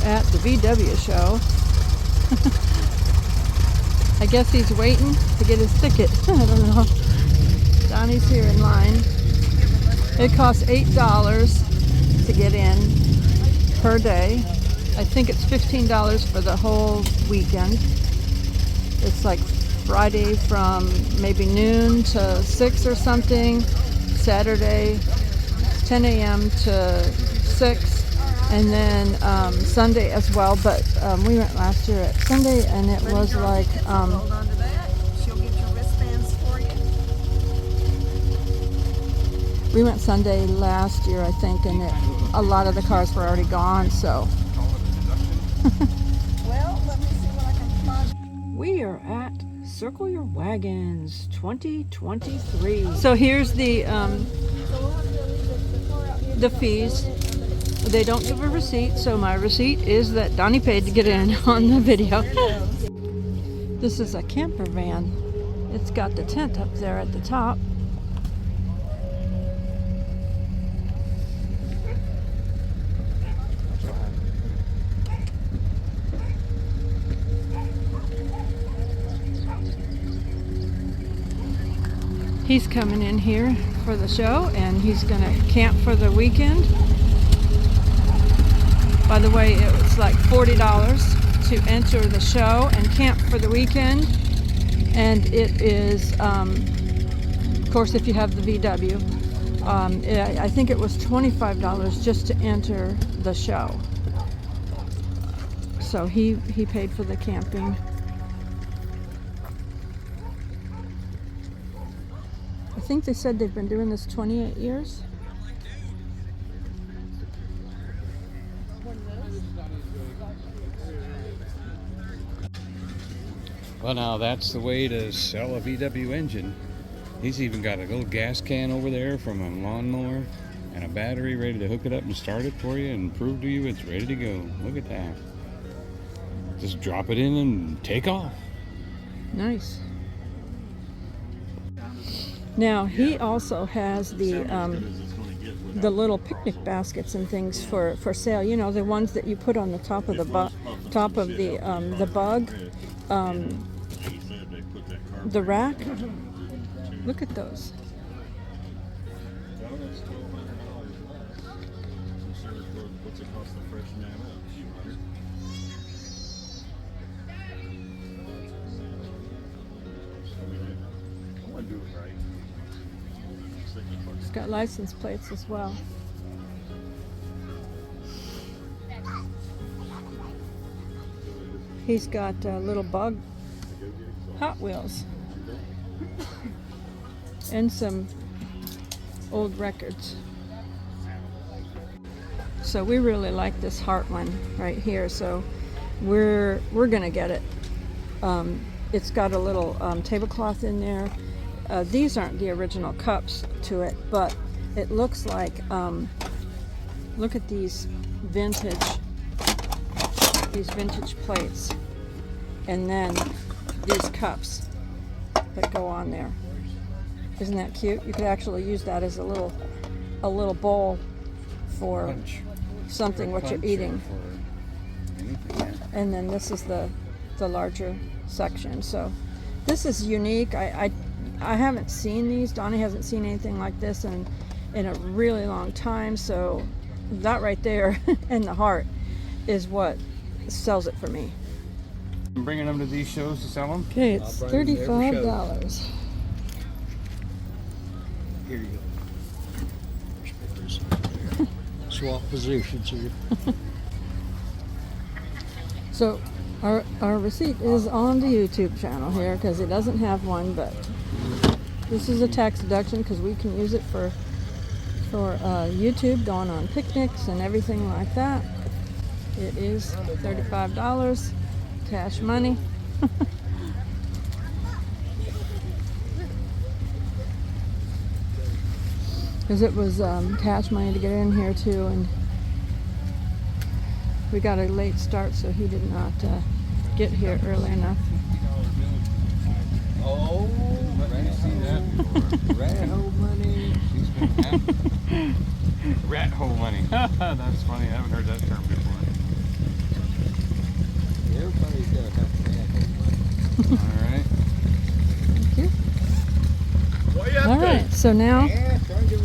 at the VW show. I guess he's waiting to get his ticket. I don't know. Donnie's here in line. It costs $8 to get in per day. I think it's $15 for the whole weekend. It's like Friday from maybe noon to 6 or something. Saturday 10 a.m. to 6. And then Sunday as well. But we went last year at Sunday and it was like... Hold on to that. She'll get your wristbands for you. We went Sunday last year, I think, and a lot of the cars were already gone, so... Well, let me see what I can find. We are at Circle Your Wagons 2023. So here's the fees. They don't give a receipt, so my receipt is that Donnie paid to get in on the video. This is a camper van. It's got the tent up there at the top. He's coming in here for the show and he's gonna camp for the weekend. By the way, it was like $40 to enter the show and camp for the weekend. And it is, of course, if you have the VW, I think it was $25 just to enter the show. So he paid for the camping. I think they said they've been doing this 28 years. Well, now that's the way to sell a VW engine. He's even got a little gas can over there from a lawnmower and a battery ready to hook it up and start it for you and prove to you it's ready to go. Look at that. Just drop it in and take off. Nice. Now he also has the little picnic baskets and things for sale. You know, the ones that you put on the top of the bug, the rack. Look at those. It's got license plates as well. He's got little bug Hot Wheels and some old records. So we really like this heart one right here, so we're gonna get it. It's got a little tablecloth in there. These aren't the original cups to it, but it looks like, look at these vintage plates, and then these cups that go on there. Isn't that cute? You could actually use that as a little bowl for punch. Something what you're eating. And then this is the larger section. So this is unique. I haven't seen these. Donnie hasn't seen anything like this in a really long time. So that right there and the heart is what sells it for me. I'm bringing them to these shows to sell them. Okay, it's $35. Here you go. Swap positions here. So our receipt is on the YouTube channel here because he doesn't have one, but this is a tax deduction because we can use it for YouTube, going on picnics and everything like that. It is $35 cash money. Because it was cash money to get in here too, and we got a late start, so he did not get here early enough. Oh, let me see that. Rat hole money. Rat hole money. That's funny. I haven't heard that term before. right, so now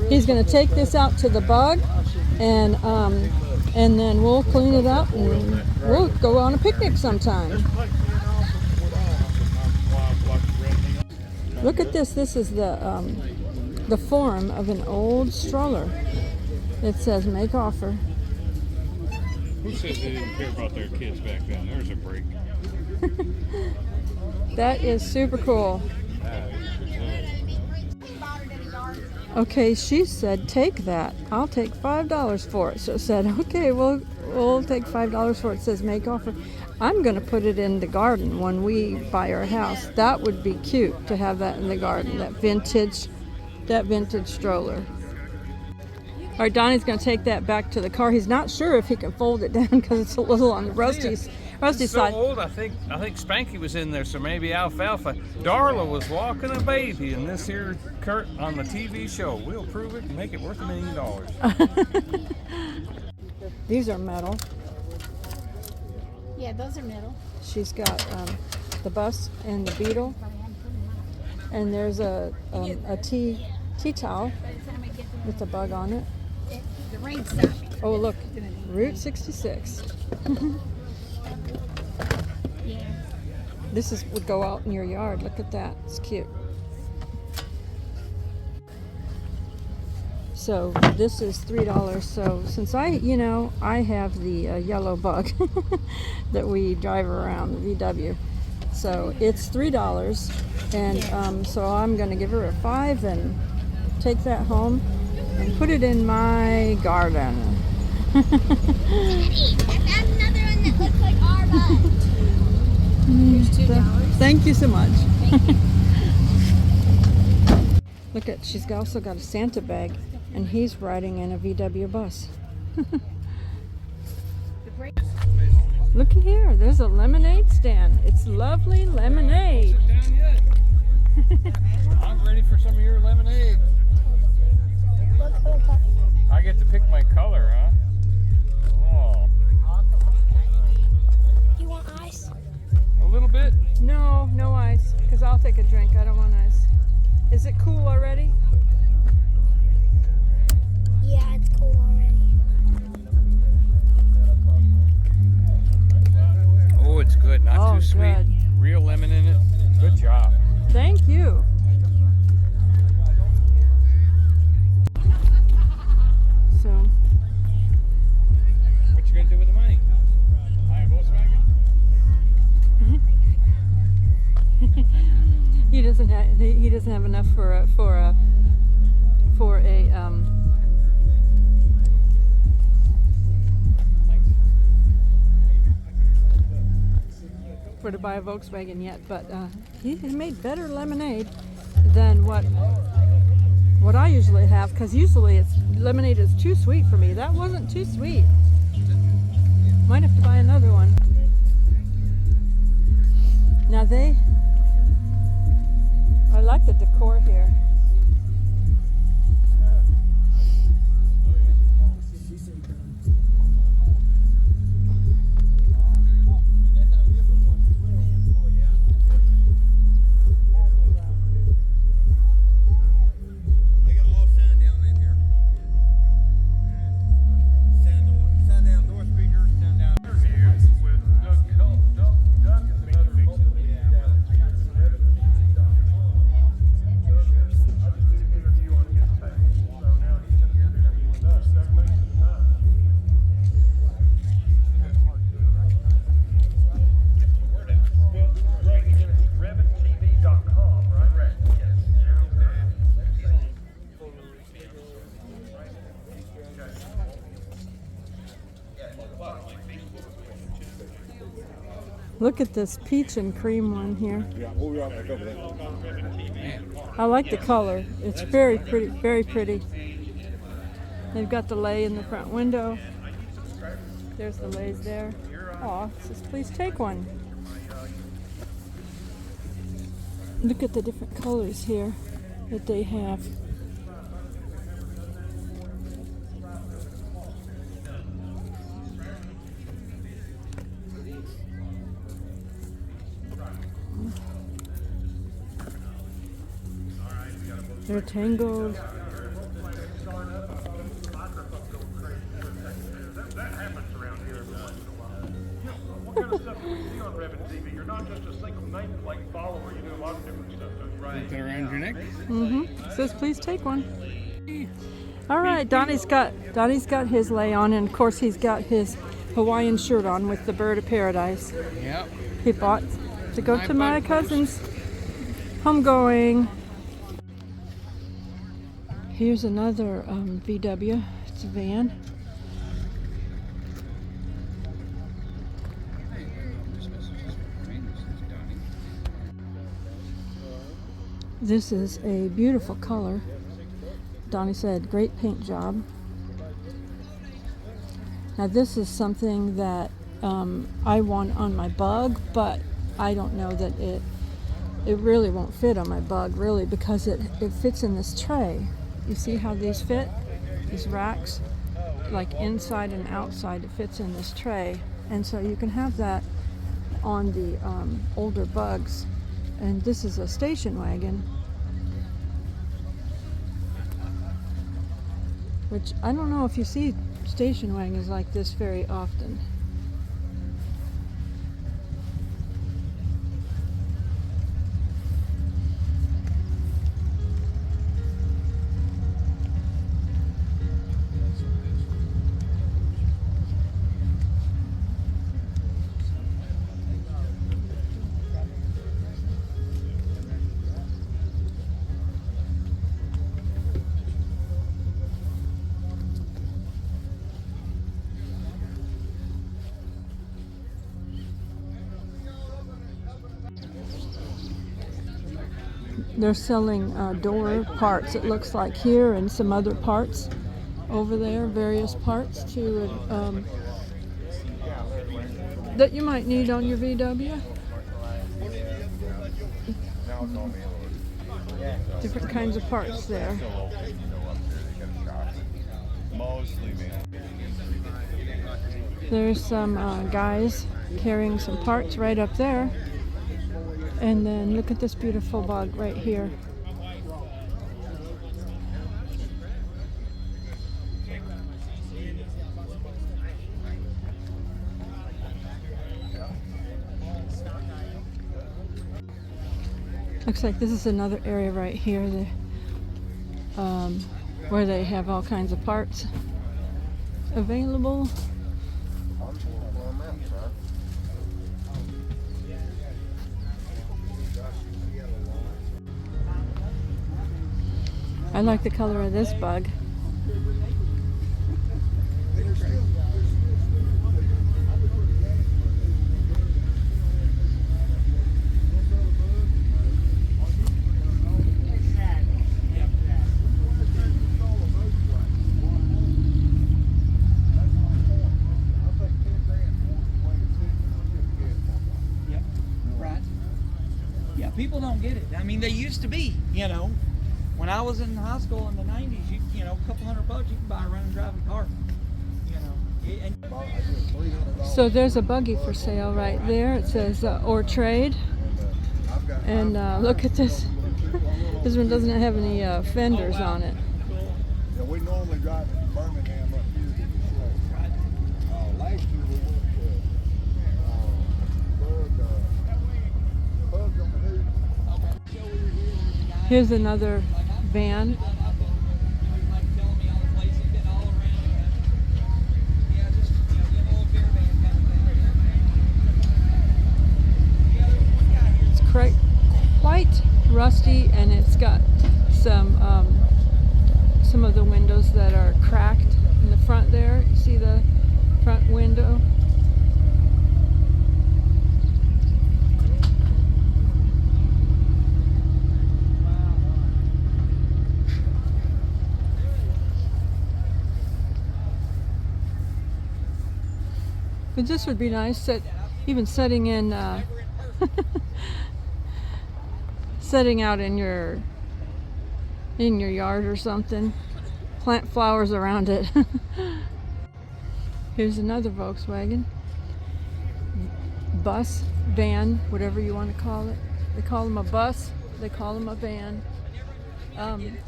he's going to take this out to the bug, and then we'll clean it up and we'll go on a picnic sometime. Look at this. This is the form of an old stroller. It says make offer. Who says they didn't care about their kids back then? There's a break. That is super cool. Okay, she said take that. I'll take $5 for it. So I said, okay, we'll take $5 for it. It says make offer. I'm going to put it in the garden when we buy our house. That would be cute to have that in the garden, that vintage stroller. All right, Donnie's going to take that back to the car. He's not sure if he can fold it down because it's a little on the rusty so side. Old, I think Spanky was in there, so maybe Alfalfa. Darla was walking a baby in this here Kurt on the TV show. We'll prove it and make it worth $1 million. These are metal. Yeah, those are metal. She's got the bus and the beetle, and there's a tea towel with a bug on it. The rain stopped. Oh, look, Route 66. Yeah. This would go out in your yard. Look at that. It's cute. So this is $3. So since I have the yellow bug that we drive around, the VW. So it's $3, and so I'm going to give her a $5 and take that home and put it in my garden. That's another one that looks like our bug. Here's $2. Thank you so much. Look at, she's also got a Santa bag, and he's riding in a VW bus. Looky here, there's a lemonade stand. It's lovely lemonade. Sit down yet. I'm ready for some of your lemonade. I get to pick my color, huh? Oh. You want ice? A little bit. No ice, because I'll take a drink. I don't want ice. Is it cool already? Yeah, it's cool already. Oh, it's good. Not too sweet. Good. Real lemon in it. Good job. Thank you. So, What you gonna do with the money? Buy a Volkswagen? he doesn't have enough for a to buy a Volkswagen yet, but he made better lemonade than what I usually have, because usually lemonade is too sweet for me. That wasn't too sweet. Might have to buy another one. Now I like the decor here. Look at this peach and cream one here. I like the color. It's very pretty, very pretty. They've got the lei in the front window. There's the leis there. Aw, it says please take one. Look at the different colors here that they have. They're tangled. You're not just a single nameplate follower. You do a lot of different stuff. Put that around your neck. It says please take one. All right, Donny's got his lay on, and of course he's got his Hawaiian shirt on with the bird of paradise. Yep. He bought to go My to my buddy cousin's homegoing. Here's another VW. It's a van. This is a beautiful color. Donny said, great paint job. Now this is something that I want on my bug, but I don't know that it really won't fit on my bug, really, because it fits in this tray. You see how these fit? These racks, like inside and outside, it fits in this tray. And so you can have that on the older bugs. And this is a station wagon, which I don't know if you see station wagons like this very often. They're selling door parts, it looks like here, and some other parts over there, various parts to that you might need on your VW. Different kinds of parts there. There's some guys carrying some parts right up there. And then look at this beautiful bug right here. Looks like this is another area right here where they have all kinds of parts available. I like the color of this bug. Yeah, people don't get it. I mean, they used to be, you know. When I was in high school in the 90s, you know, a couple $100 you can buy a running driving car. You know. So there's a buggy for sale right there. It says or trade. And look at this. This one doesn't have any fenders on it. Yeah, we normally drive to Birmingham up here to the show. Last year we went to Bugs on the Hood. Here's another van. It's quite rusty, and it's got some of the windows that are cracked in the front there. You see the front window? But this would be nice, even setting in, setting out in your yard or something. Plant flowers around it. Here's another Volkswagen. Bus, van, whatever you want to call it. They call them a bus, they call them a van.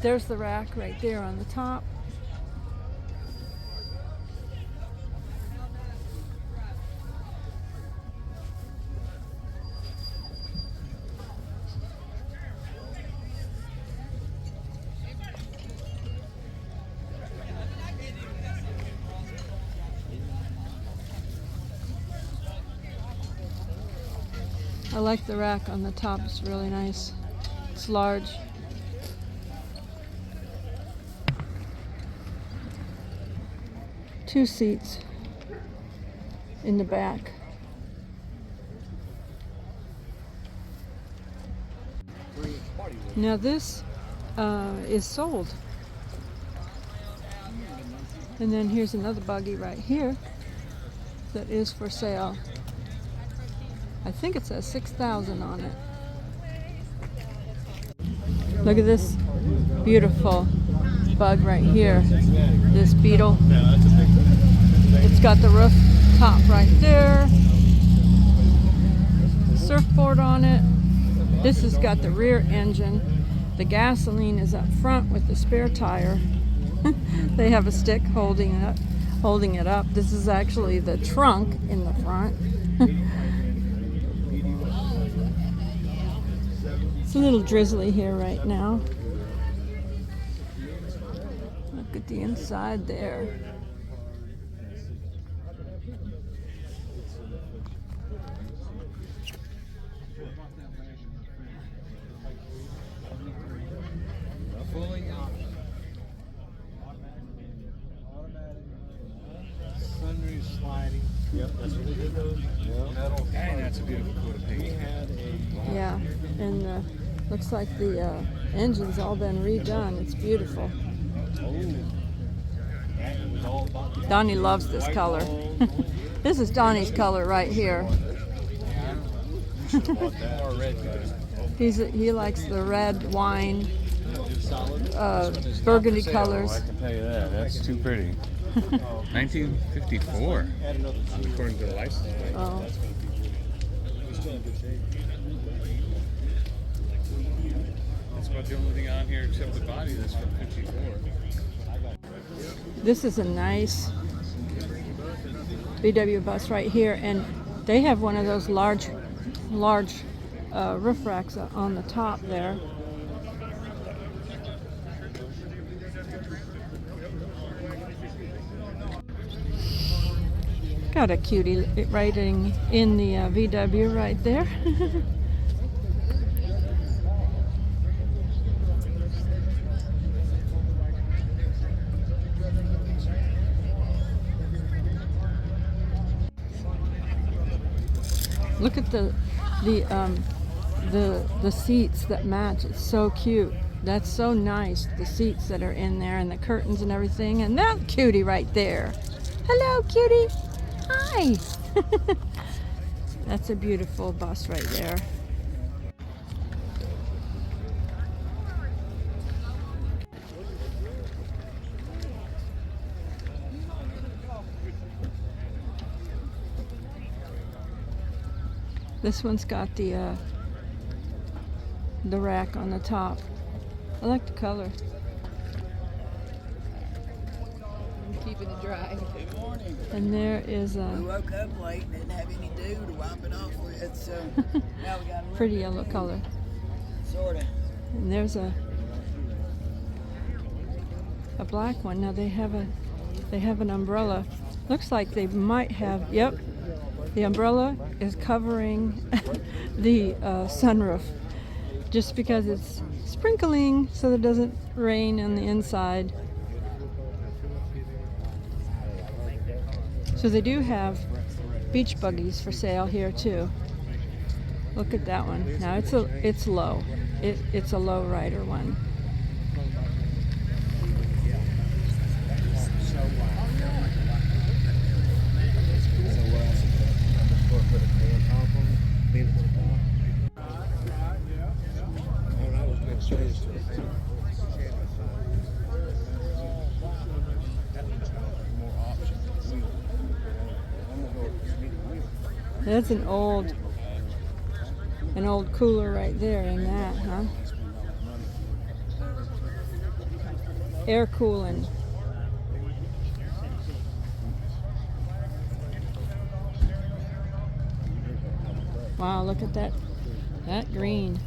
There's the rack right there on the top. I like the rack on the top, it's really nice. It's large. Two seats in the back. Now this is sold. And then here's another buggy right here that is for sale. I think it says 6,000 on it. Look at this beautiful bug right here. This beetle. It's got the roof top right there. Surfboard on it. This has got the rear engine. The gasoline is up front with the spare tire. They have a stick holding it up. This is actually the trunk in the front. It's a little drizzly here right now. Look at the inside there. Sunroof sliding. Yep, that's what they did those. Metal. And that's a beautiful coat of paint. Yeah, and looks like the engine's all been redone. It's beautiful. Donny loves this color. This is Donny's color right here. He likes the red wine, burgundy colors. I can tell you that. That's too pretty. 1954, according to the license plate. Oh. That's about the only thing on here except the body that's from 54. This is a nice VW bus right here, and they have one of those large roof racks on the top there. Got a cutie riding in the VW right there. Look at the seats that match. It's so cute. That's so nice. The seats that are in there and the curtains and everything. And that cutie right there. Hello, cutie. Hi. That's a beautiful bus right there. This one's got the rack on the top. I like the color. I'm keeping it dry. Good morning. And there is We a woke up late, didn't have any dew to wipe it off with, so now we got a pretty yellow color. Sorta. And there's a black one. Now they have an umbrella. Looks like they might have. Yep, the umbrella is covering the sunroof, just because it's sprinkling so that it doesn't rain on the inside. So they do have beach buggies for sale here too. Look at that one. Now it's low. It's a low rider one. That's an old cooler right there in that, huh? air cooling. Wow, look at that. That green.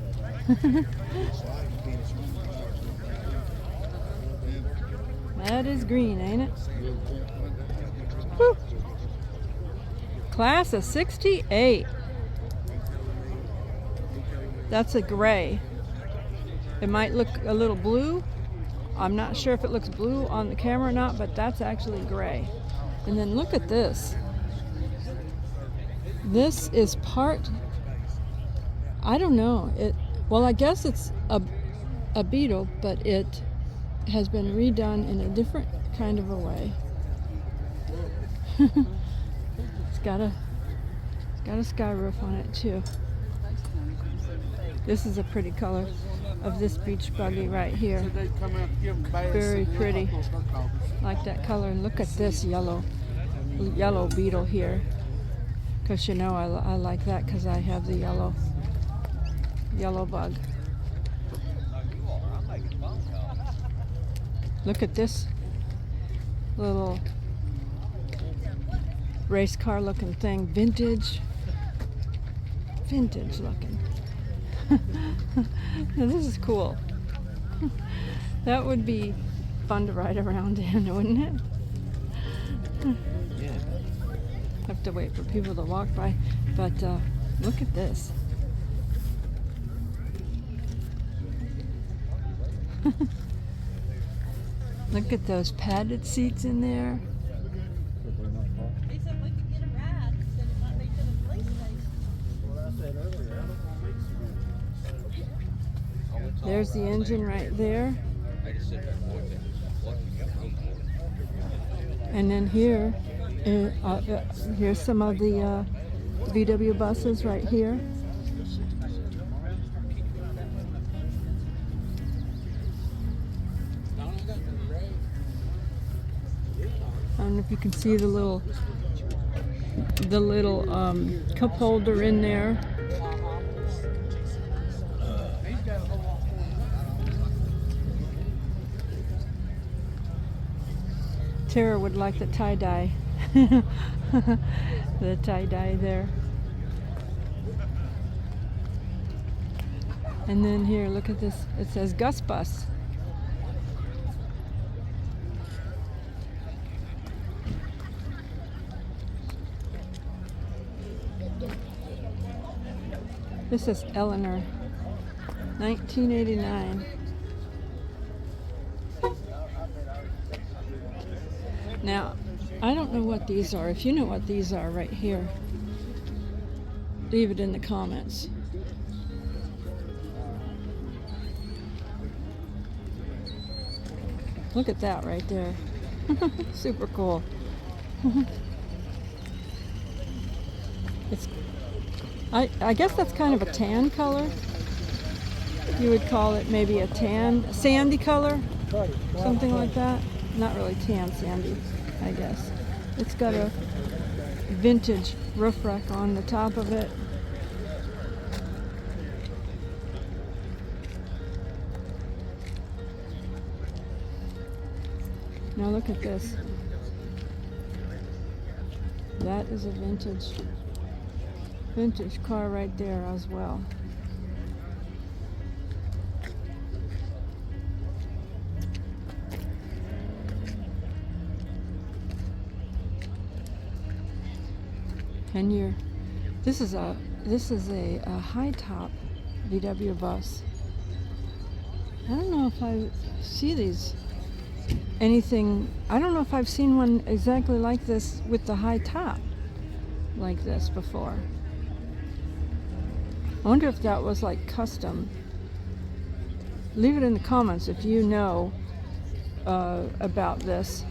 That is green, ain't it? Woo. Class of 68. That's a gray. It might look a little blue. I'm not sure if it looks blue on the camera or not, but that's actually gray. And then look at this. This is I don't know. Well, I guess it's a beetle, but it has been redone in a different kind of a way. It's got a sky roof on it too. This is a pretty color of this beach buggy right here. Very pretty. Like that color. And look at this yellow beetle here. Because you know I like that because I have the yellow bug. Look at this little race car looking thing. Vintage looking. Now, this is cool. That would be fun to ride around in, wouldn't it? Have to wait for people to walk by, but look at this. Look at those padded seats in there. He said we could get a ride. He said it might be to the police station. There's the engine right there. And then here, here's some of the VW buses right here. I don't know if you can see the little cup holder in there. Tara would like the tie-dye. The tie-dye there. And then here, look at this. It says Gus Bus. This is Eleanor, 1989. Now, I don't know what these are. If you know what these are right here, leave it in the comments. Look at that right there. Super cool. I guess that's kind of a tan color. You would call it maybe a sandy color, something like that. Not really tan, sandy, I guess. It's got a vintage roof rack on the top of it. Now look at this. That is a vintage car right there as well. And this is a high top VW bus. I don't know if I see these I don't know if I've seen one exactly like this with the high top like this before. I wonder if that was like custom. Leave it in the comments if you know about this.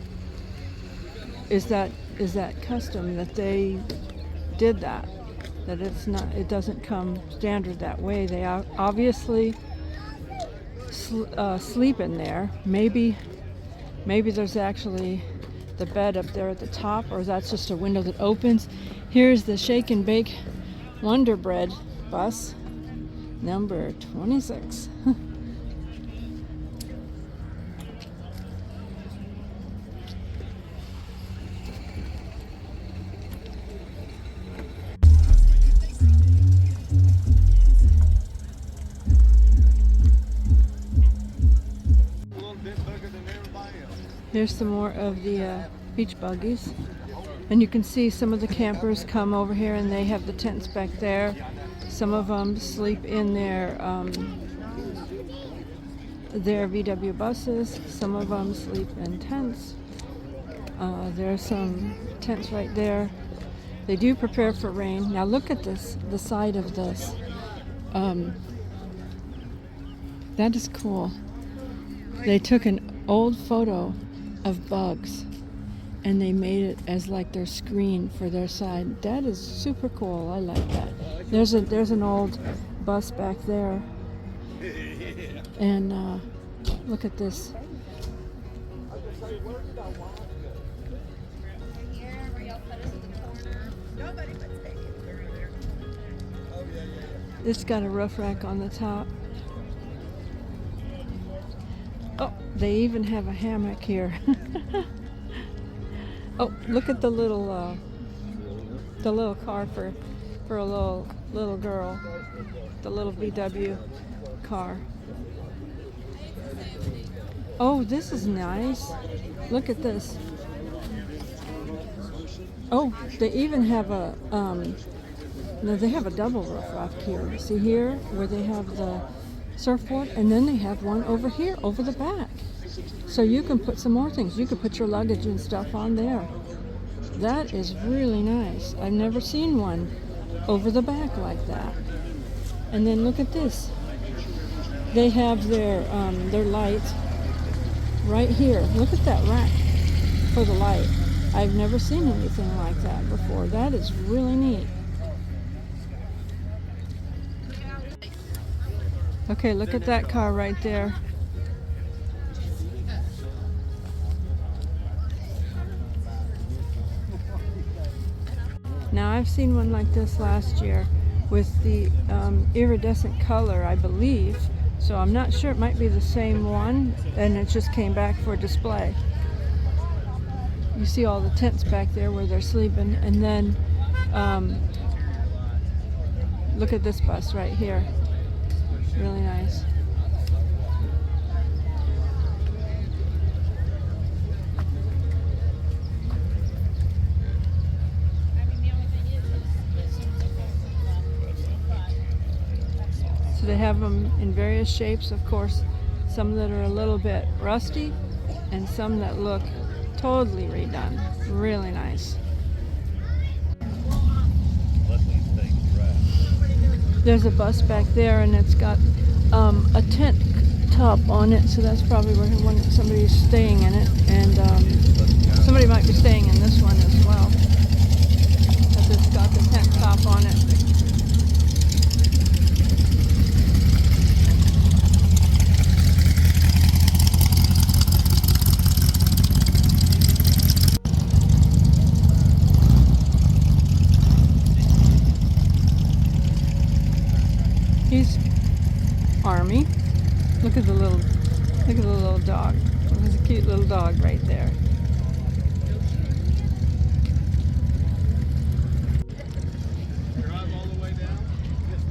Is that custom that they did that it doesn't come standard that way? They obviously sleep in there. Maybe there's actually the bed up there at the top, or that's just a window that opens. Here's the Shake and Bake Wonder Bread bus, number 26. Here's some more of the beach buggies. And you can see some of the campers come over here and they have the tents back there. Some of them sleep in their VW buses. Some of them sleep in tents. There's some tents right there. They do prepare for rain. Now look at this, the side of this. That is cool. They took an old photo of bugs and they made it as like their screen for their side. That is super cool. I like that. There's an old bus back there. And look at this. It's got a roof rack on the top. Oh, they even have a hammock here. Oh, look at the little car for a little girl. The little VW car. Oh, this is nice. Look at this. Oh, they even have a no, they have a double roof rack here. See here where they have the surfboard, and then they have one over here over the back. So you can put some more things. You could put your luggage and stuff on there. That is really nice. I've never seen one over the back like that. And then look at this. They have their lights right here. Look at that rack for the light. I've never seen anything like that before. That is really neat. Okay, look at that car right there. Now I've seen one like this last year with the iridescent color, I believe. So I'm not sure, it might be the same one, and it just came back for display. You see all the tents back there where they're sleeping, and then look at this bus right here. Really nice. So they have them in various shapes, of course, some that are a little bit rusty and some that look totally redone. Really nice. There's a bus back there and it's got a tent top on it, so that's probably where somebody's staying in it, and somebody might be staying in this one as well, because it's got the tent top on it. He's Army. Look at the little dog. There's a cute little dog right there.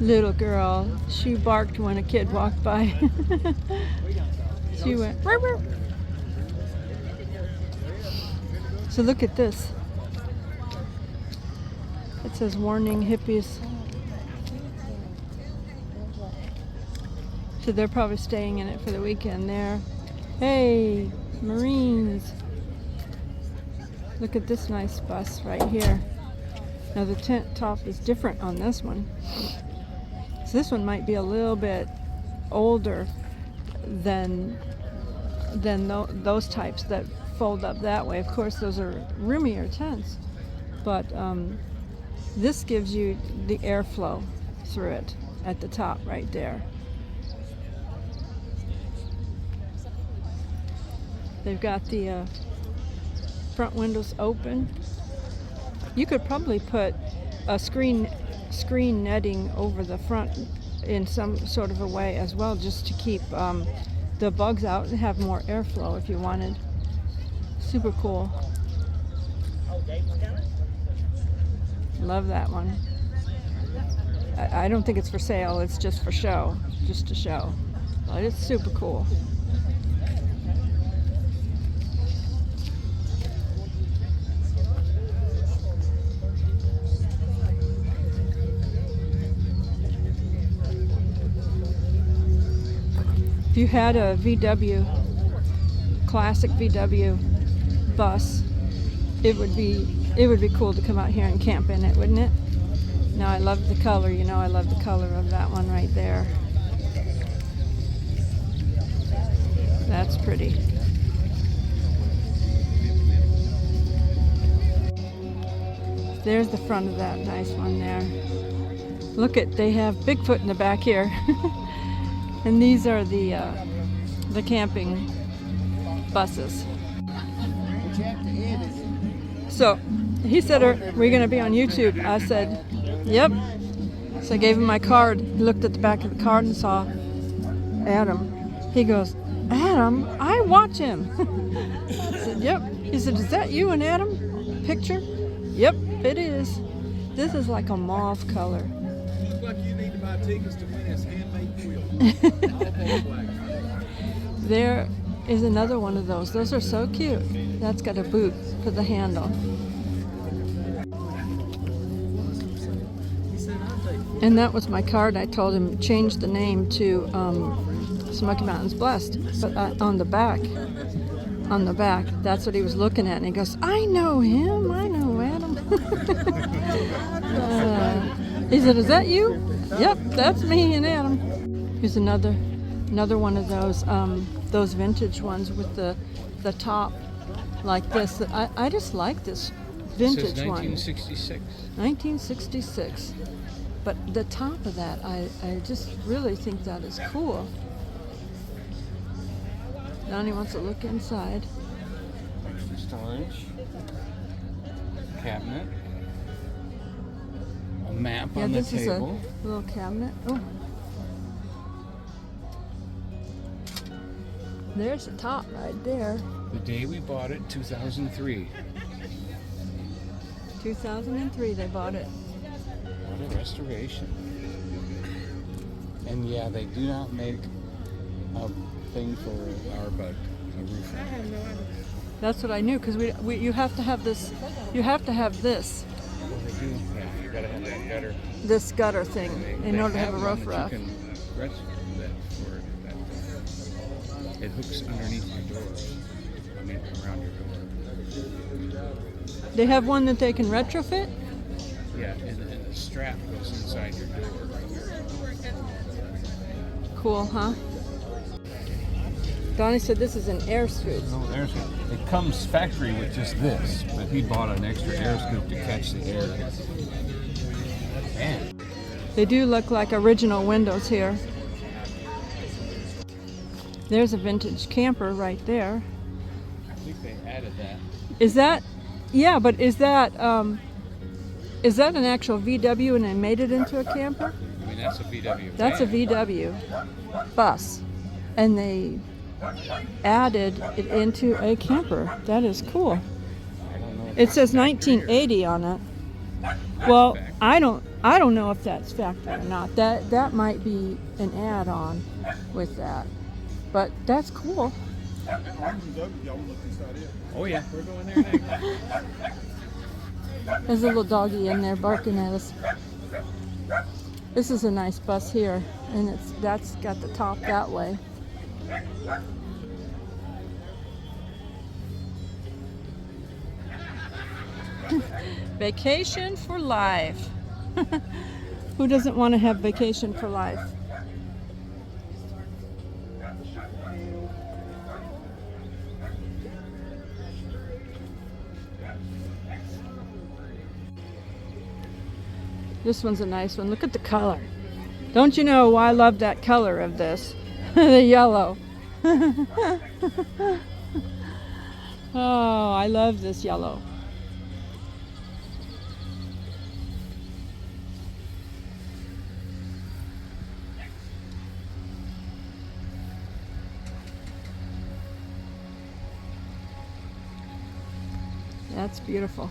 Little girl, she barked when a kid walked by. She went, "Rrr, rrr." So look at this. It says warning hippies. So they're probably staying in it for the weekend there. Hey, Marines. Look at this nice bus right here. Now the tent top is different on this one. So this one might be a little bit older than those types that fold up that way. Of course, those are roomier tents, but this gives you the airflow through it at the top right there. They've got the front windows open. You could probably put a screen netting over the front in some sort of a way as well, just to keep the bugs out and have more airflow if you wanted. Super cool. Love that one. I don't think it's for sale, it's just for show, just to show. But it's super cool. you had a VW, classic VW bus, it would be cool to come out here and camp in it, wouldn't it? Now I love the color, you know, I love the color of that one right there. That's pretty. There's the front of that nice one there. Look at, they have Bigfoot in the back here. And these are the camping buses. So he said, "Are we going to be on YouTube?" I said, "Yep." So I gave him my card. He looked at the back of the card and saw Adam. He goes, "Adam? I watch him." I said, "Yep." He said, "Is that you and Adam picture?" "Yep, it is." This is like a mauve color. Looks like you need to buy tickets to win this handmade quilt. There is another one of those. Those are so cute. That's got a boot for the handle. And that was my card. I told him change the name to Smoky Mountains Blessed. But on the back, that's what he was looking at. And he goes, "I know him. I know Adam." He said, "Is that you?" "Yep, that's me and Adam." Here's another one of those vintage ones with the top like this. I just like this vintage one. 1966. 1966. But the top of that, I just really think that is cool. Donnie wants to look inside. Extra storage. Cabinet. A map Yeah, on the this is a table. little cabinet. Oh. There's the top right there. The day we bought it, 2003. 2003 they bought it. What a restoration. And yeah, they do not make a thing for our bug, a roof. That's what I knew, because you have to have this. You have to have this. Well, they do. Yeah, you gotta have that gutter. This gutter thing in They order to have a one roof that raft. You can rest that for that. It hooks underneath your door. I mean, around your door. They have one that they can retrofit. Yeah, and the strap goes inside your door. Cool, huh? Donnie said this is an air scoop. No, it comes factory with just this, but he bought an extra air scoop to catch the air. Man. They do look like original windows here. There's a vintage camper right there. I think they added that. Is that? Yeah, but is that an actual VW and they made it into a camper? I mean, that's a VW. That's a VW bus, and they added it into a camper. That is cool. It says 1980 on it. Well, I don't know if that's factory or not. That might be an add-on with that, but that's cool. Oh yeah, we're going there next. There's a little doggy in there barking at us. This is a nice bus here, and that's got the top that way. Vacation for life. Who doesn't want to have vacation for life? This one's a nice one. Look at the color. Don't you know why I love that color of this? The yellow. Oh, I love this yellow. That's beautiful.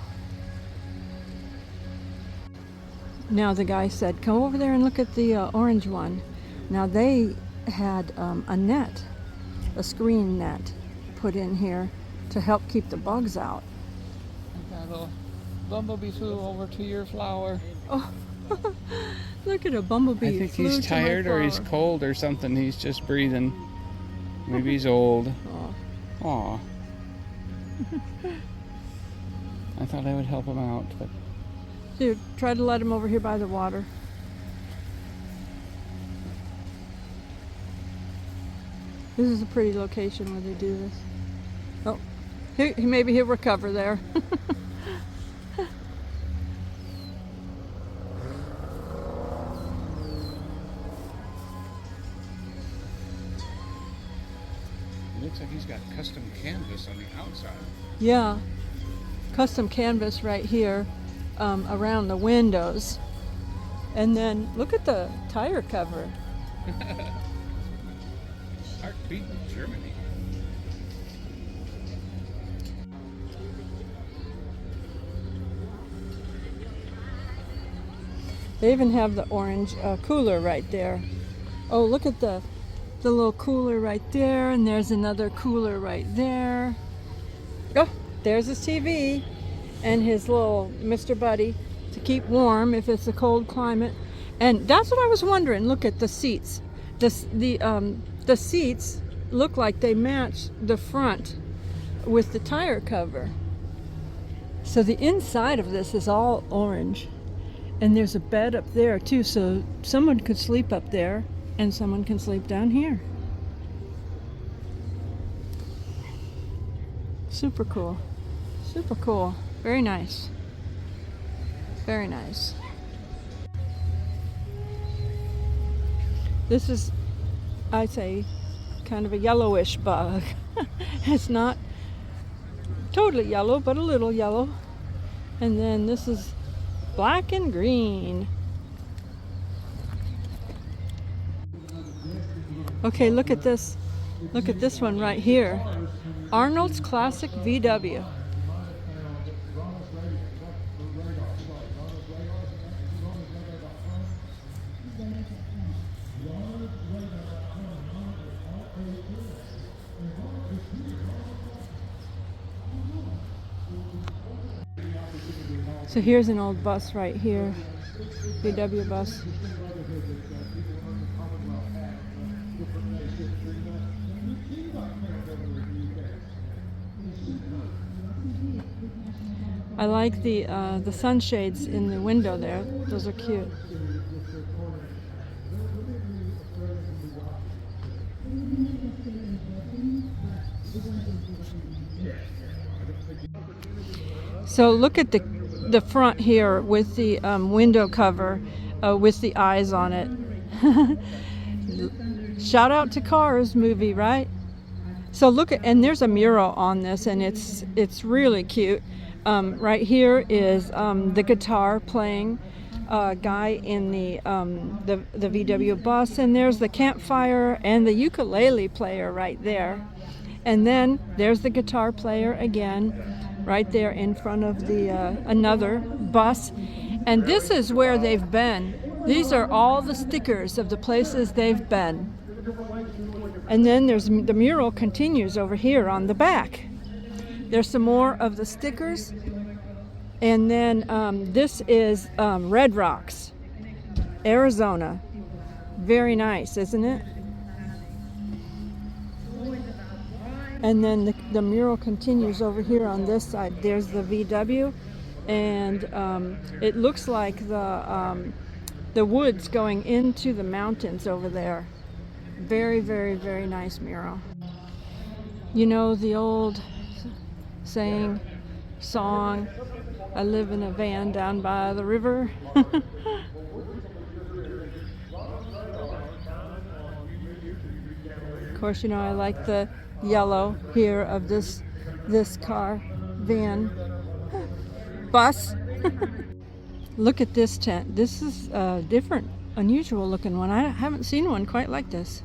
Now the guy said, "Go over there and look at the orange one." Now they had a net, a screen net, put in here to help keep the bugs out. Got a little bumblebee flew over to your flower. Oh, look at a bumblebee. I think flew he's to my tired or he's flower. cold or something. He's just breathing. Maybe he's old. Aw. Aw. I thought I would help him out, but Dude, try to let him over here by the water. This is a pretty location where they do this. Oh, maybe he'll recover there. it looks like he's got custom canvas on the outside. Yeah, custom canvas right here around the windows. And then look at the tire cover. Heartbeat Germany. They even have the orange cooler right there. Oh, look at the little cooler right there, and there's another cooler right there. Oh, there's his TV and his little Mr. Buddy to keep warm if it's a cold climate. And that's what I was wondering. Look at the seats. The seats look like they match the front with the tire cover. So the inside of this is all orange. And there's a bed up there too, so someone could sleep up there and someone can sleep down here. Super cool. Super cool. Very nice. Very nice. This is, I'd say, kind of a yellowish bug. It's not totally yellow, but a little yellow. And then this is black and green. Okay, look at this. Look at this one right here. Arnold's Classic VW. So here's an old bus right here, VW bus. I like the sunshades in the window there. Those are cute. So look at the front here with the window cover with the eyes on it. Shout out to Cars movie, right? So look at, and there's a mural on this, and it's really cute. Right here is the guitar playing guy in the VW bus, and there's the campfire and the ukulele player right there. And then there's the guitar player again, right there in front of the another bus. And this is where they've been. These are all the stickers of the places they've been. And then there's the mural continues over here on the back. There's some more of the stickers. And then this is Red Rocks, Arizona. Very nice, isn't it? And then the mural continues over here on this side. There's the VW, and it looks like the woods going into the mountains over there. Very, very, very nice mural. You know the old saying, song, I live in a van down by the river. Of course, you know, I like the yellow here of this car, van, bus. Look at this tent. This is a different, unusual looking one. I haven't seen one quite like this.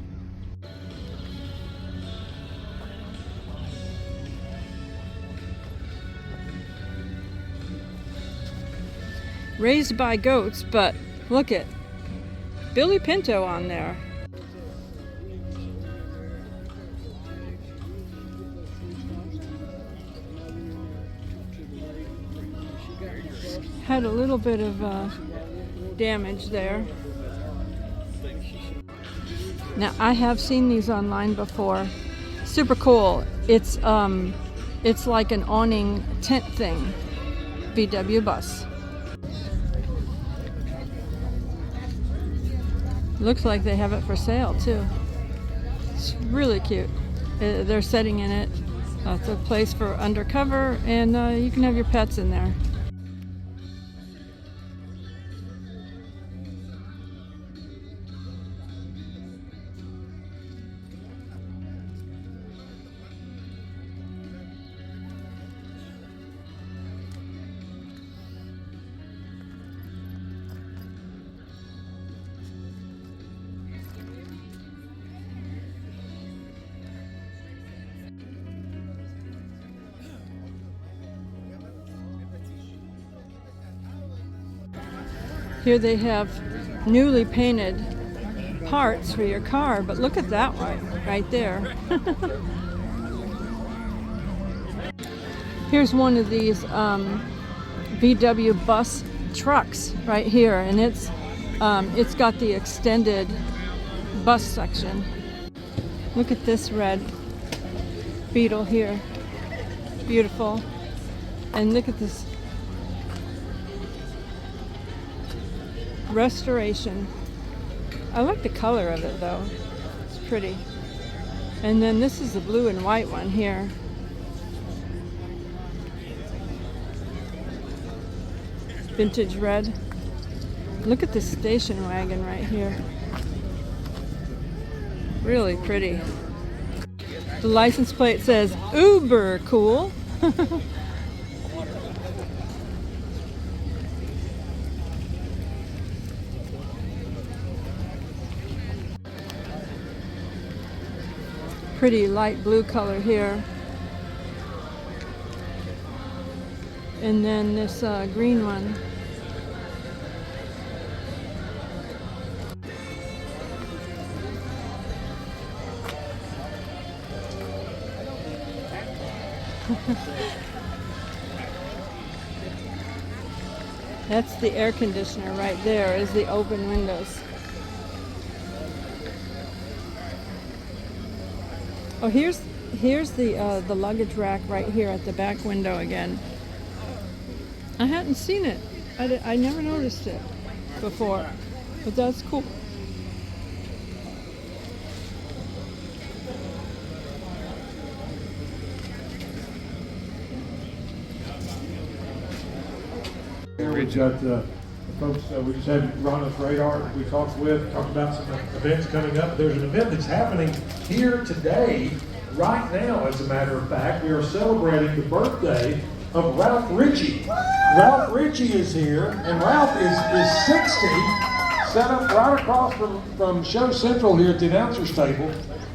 Raised by goats, but look at Billy Pinto on there. Had a little bit of damage there. Now I have seen these online before, super cool. It's like an awning tent thing. VW bus. Looks like they have it for sale too. It's really cute. They're sitting in it. It's a place for undercover, and you can have your pets in there. Here they have newly painted parts for your car, but look at that one right there. Here's one of these VW bus trucks right here, and it's got the extended bus section. Look at this red Beetle here. Beautiful. And look at this restoration. I like the color of it though. It's pretty. And then this is the blue and white one here. Vintage red. Look at this station wagon right here. Really pretty. The license plate says uber cool. Pretty light blue color here. And then this green one. That's the air conditioner right there, is the open windows. Oh, here's the luggage rack right here at the back window again. I hadn't seen it. I never noticed it before, but that's cool. We've got the folks, we just had Rhonda's radar we talked about some events coming up. There's an event that's happening here today, right now, as a matter of fact. We are celebrating the birthday of Ralph Ritchie. Ralph Ritchie is here, and Ralph is 60, set up right across from Show Central here at the announcer's table.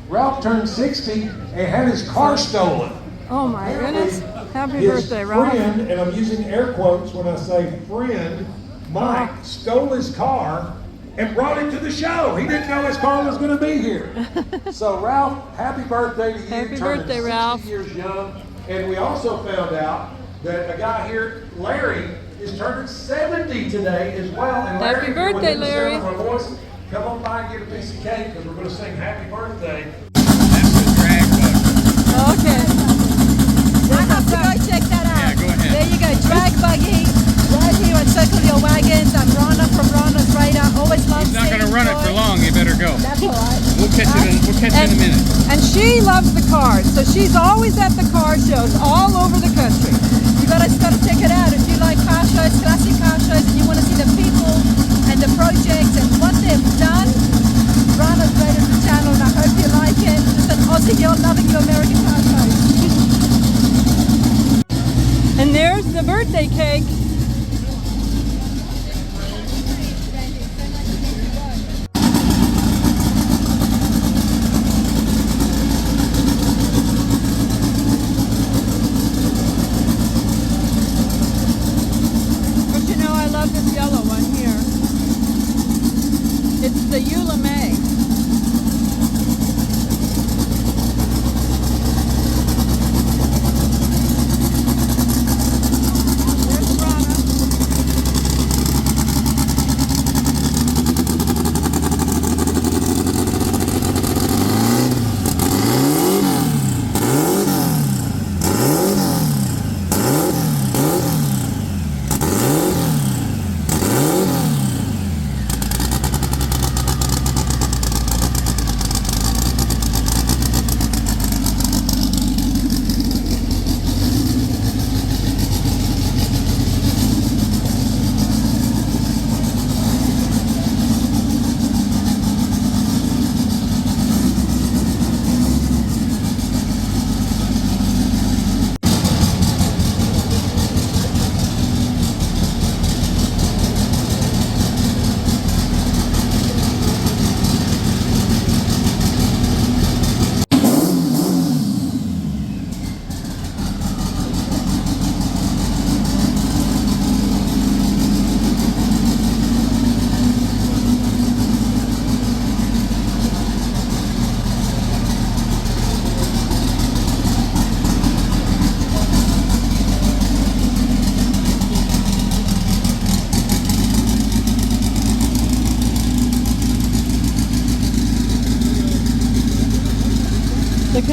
Ralph turned 60 and had his car stolen. Oh my goodness. Happy birthday, Ralph. His friend, and I'm using air quotes when I say friend, Mike, stole his car and brought it to the show. He didn't know his car was going to be here. So Ralph, happy birthday to you. Happy birthday, Ralph. 60 years young. And we also found out that a guy here, Larry, is turning 70 today as well. And Larry, happy birthday, Larry. Come on by and get a piece of cake because we're going to sing happy birthday. That's the drag bug. Okay. I have to go check that out. Yeah, go ahead. There you go, drag buggy, right here at Circle Your Wagons. I'm Rhonda from Rhonda's Radar. Always love He's not going to seeing run it for Joy. long. You better go. That's all right. We'll catch you in a minute. And she loves the cars, so she's always at the car shows all over the country. You gotta check it out. If you like car shows, classic car shows, and you want to see the people and the projects and what they've done, Rhonda's Radar is the channel, and I hope you like it. Just an Aussie girl loving your American car shows. And there's the birthday cake. But you know, I love this yellow one here. It's the Eula May. There's Rhonda.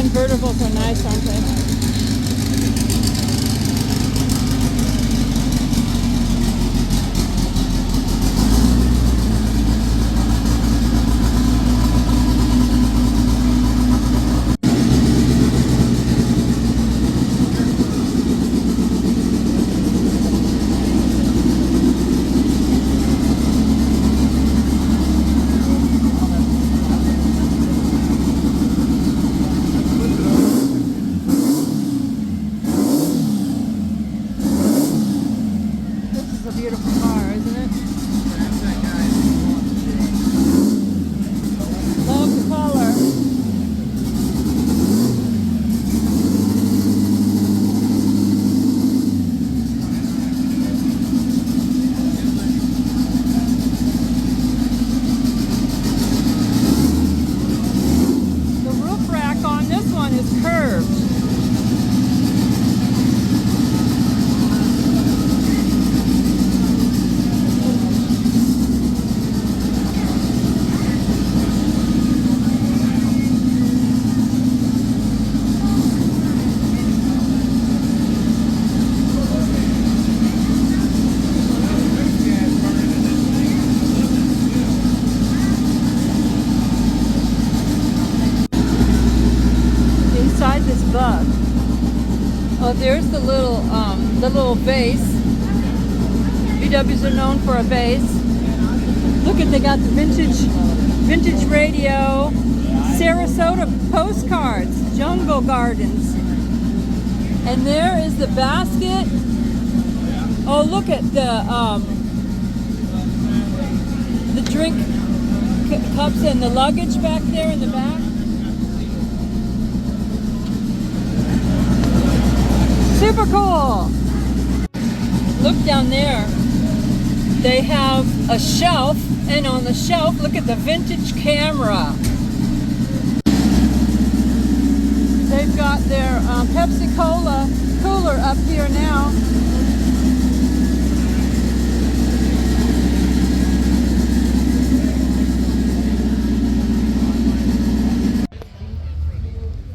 convertibles are nice, aren't they? Bug. Oh, there's the little vase. VWs are known for a vase. Look at, they got the vintage radio, Sarasota postcards, jungle gardens. And there is the basket. Oh, look at the drink cups and the luggage back there in the back. Super cool. Look down there. They have a shelf, and on the shelf, look at the vintage camera. They've got their Pepsi Cola cooler up here now.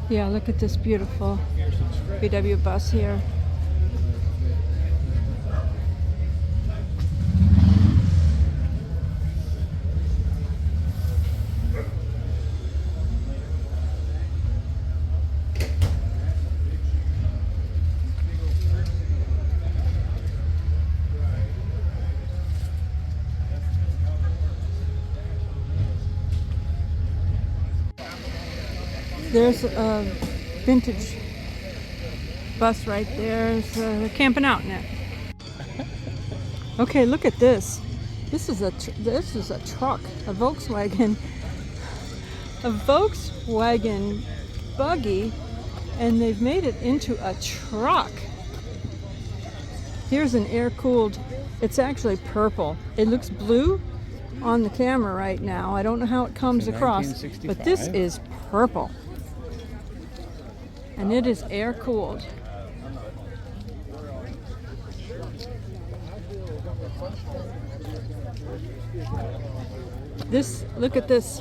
Yeah, look at this beautiful VW bus here. There's a vintage bus right there. They're camping out in it. Okay, look at this. This is a truck, a Volkswagen, buggy, and they've made it into a truck. Here's an air-cooled. It's actually purple. It looks blue on the camera right now. I don't know how it comes across, but this is purple. And it is air-cooled. Look at this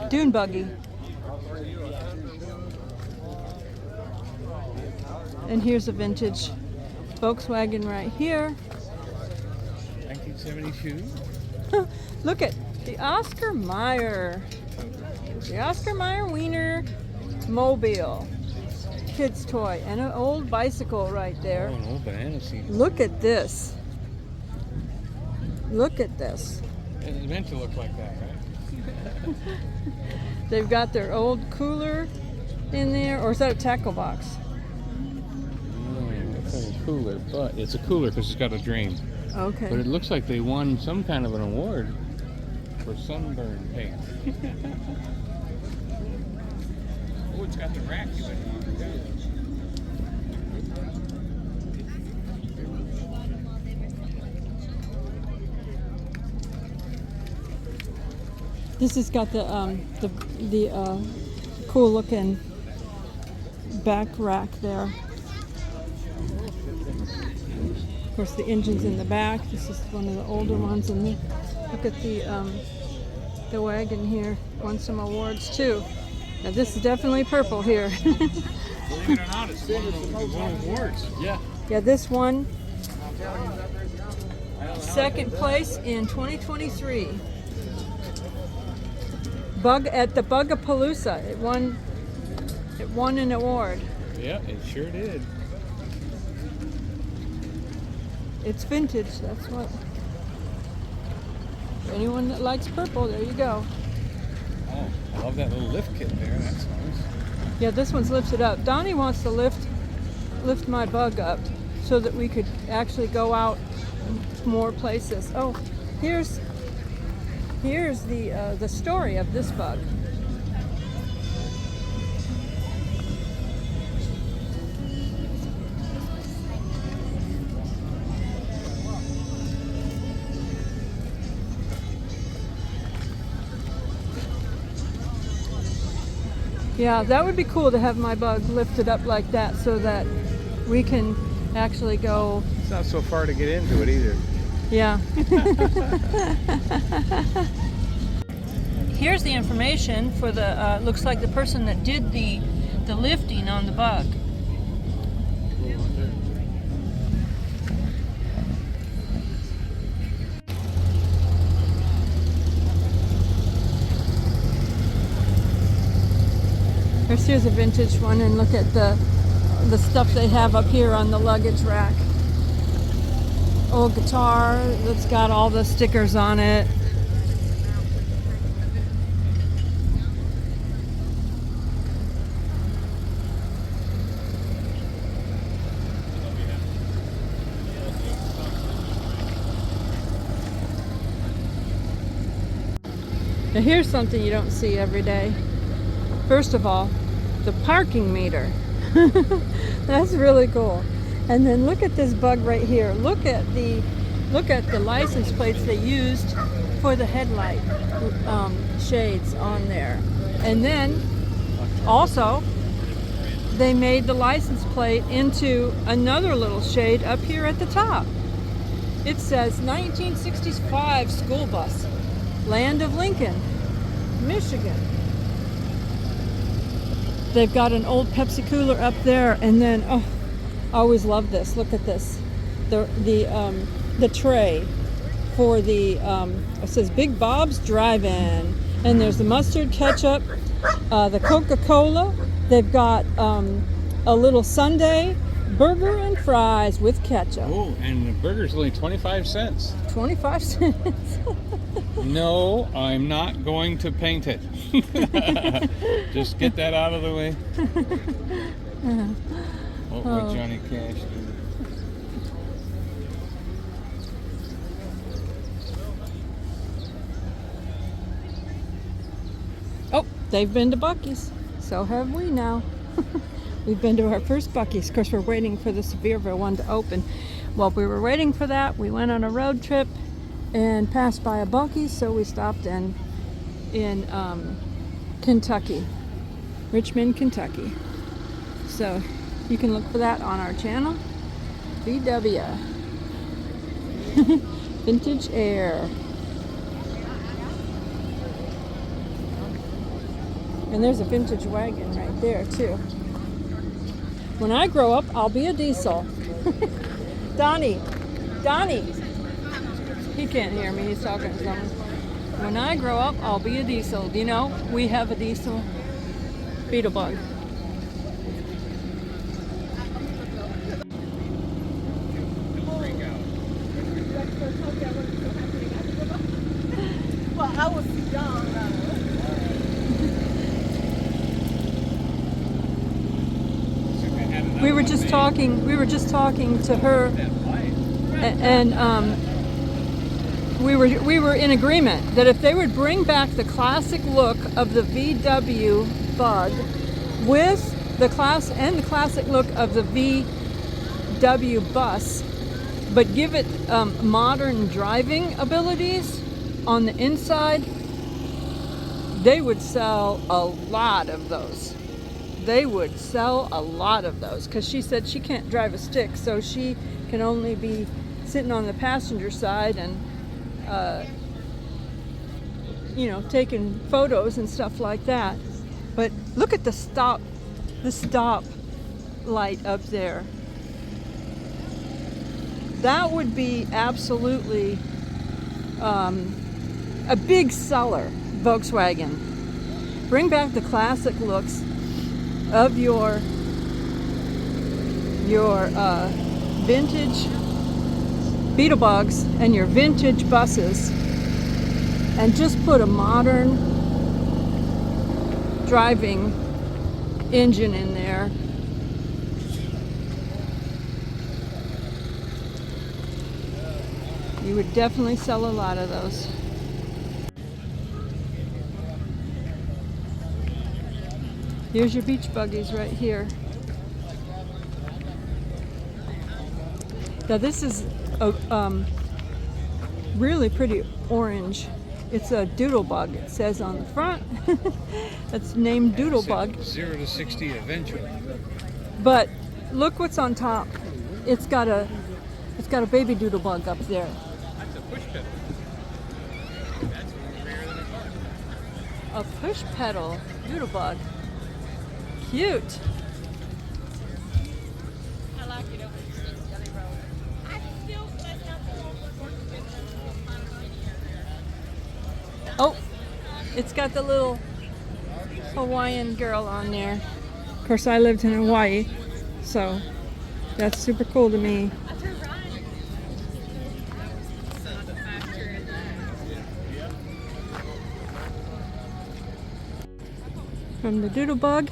dune buggy. And here's a vintage Volkswagen right here. 1972. Look at the Oscar Mayer. The Oscar Mayer Wiener mobile. Kid's toy. And an old bicycle right there. Oh, an old banana seat. Look at this. Look at this. It's meant to look like that, right? They've got their old cooler in there. Or is that a tackle box? It's a cooler, but it's a cooler because it's got a drain. Okay. But it looks like they won some kind of an award for sunburn paint. Oh, it's got the rack you went on. This has got the cool looking back rack there. Of course, the engine's in the back. This is one of the older ones, and look at the wagon here. Won some awards too. Now this is definitely purple here. Believe it or not, it's one of the awards. Yeah. Yeah, this one, second place in 2023. Bug at the Bugapalooza. It won an award. Yeah, it sure did. It's vintage, that's what. Anyone that likes purple, there you go. Oh, I love that little lift kit there. That's nice. Yeah, this one's lifted up. Donnie wants to lift my bug up so that we could actually go out more places. Oh, here's the story of this bug. Yeah, that would be cool to have my bug lifted up like that so that we can actually go. It's not so far to get into it either. Yeah. Here's the information for the, looks like the person that did the lifting on the bug. Here's a vintage one, and look at the stuff they have up here on the luggage rack. Old guitar that's got all the stickers on it. Now here's something you don't see every day. First of all, the parking meter. That's really cool. And then look at this bug right here. Look at the license plates they used for the headlight shades on there. And then also they made the license plate into another little shade up here at the top. It says 1965 school bus, Land of Lincoln, Michigan. They've got an old Pepsi cooler up there, and then I always love this. Look at this, the tray for the it says Big Bob's Drive-In, and there's the mustard, ketchup, the Coca-Cola. They've got a little sundae, burger and fries with ketchup. Oh, and the burger's only 25 cents. 25 cents. No, I'm not going to paint it. Just get that out of the way. What would Johnny Cash do? Oh, they've been to Buc-ee's. So have we now. We've been to our first Buc-ee's. Of course, we're waiting for the Sevierville one to open. While we were waiting for that, we went on a road trip and passed by a Buc-ee's, so we stopped in Kentucky, Richmond, Kentucky. So you can look for that on our channel, VW. Vintage Air. And there's a vintage wagon right there too. When I grow up, I'll be a diesel. Donny. He can't hear me, he's talking to someone. When I grow up, I'll be a diesel. Do you know, we have a diesel beetle bug. Well, I was young. We were just talking to her, and we were in agreement that if they would bring back the classic look of the VW bug with the classic look of the VW bus, but give it modern driving abilities on the inside, they would sell a lot of those. They would sell a lot of those, because she said she can't drive a stick, so she can only be sitting on the passenger side and taking photos and stuff like that. But look at the stop light up there. That would be absolutely a big seller, Volkswagen. Bring back the classic looks of your vintage Beetlebugs and your vintage buses, and just put a modern driving engine in there. You would definitely sell a lot of those. Here's your beach buggies right here. Now this is a really pretty orange. It's a doodlebug, it says on the front. It's named Doodlebug. 0 to 60 eventually. But look what's on top. It's got a baby doodlebug up there. That's a push pedal. That's rarer than a bug. A push pedal doodlebug. Cute. I like it over Jelly Roll. I still let out the Oh, it's got the little Hawaiian girl on there. Of course, I lived in Hawaii, so that's super cool to me. From the Doodlebug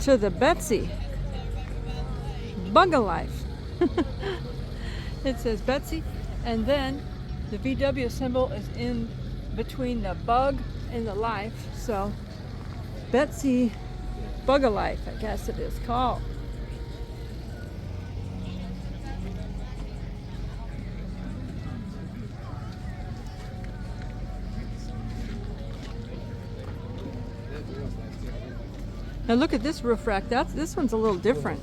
to the Betsy. Bug-a-life. It says Betsy, and then the VW symbol is in between the bug and the life, so Betsy Bug-a-life, I guess it is called. Now look at this roof rack. This one's a little different.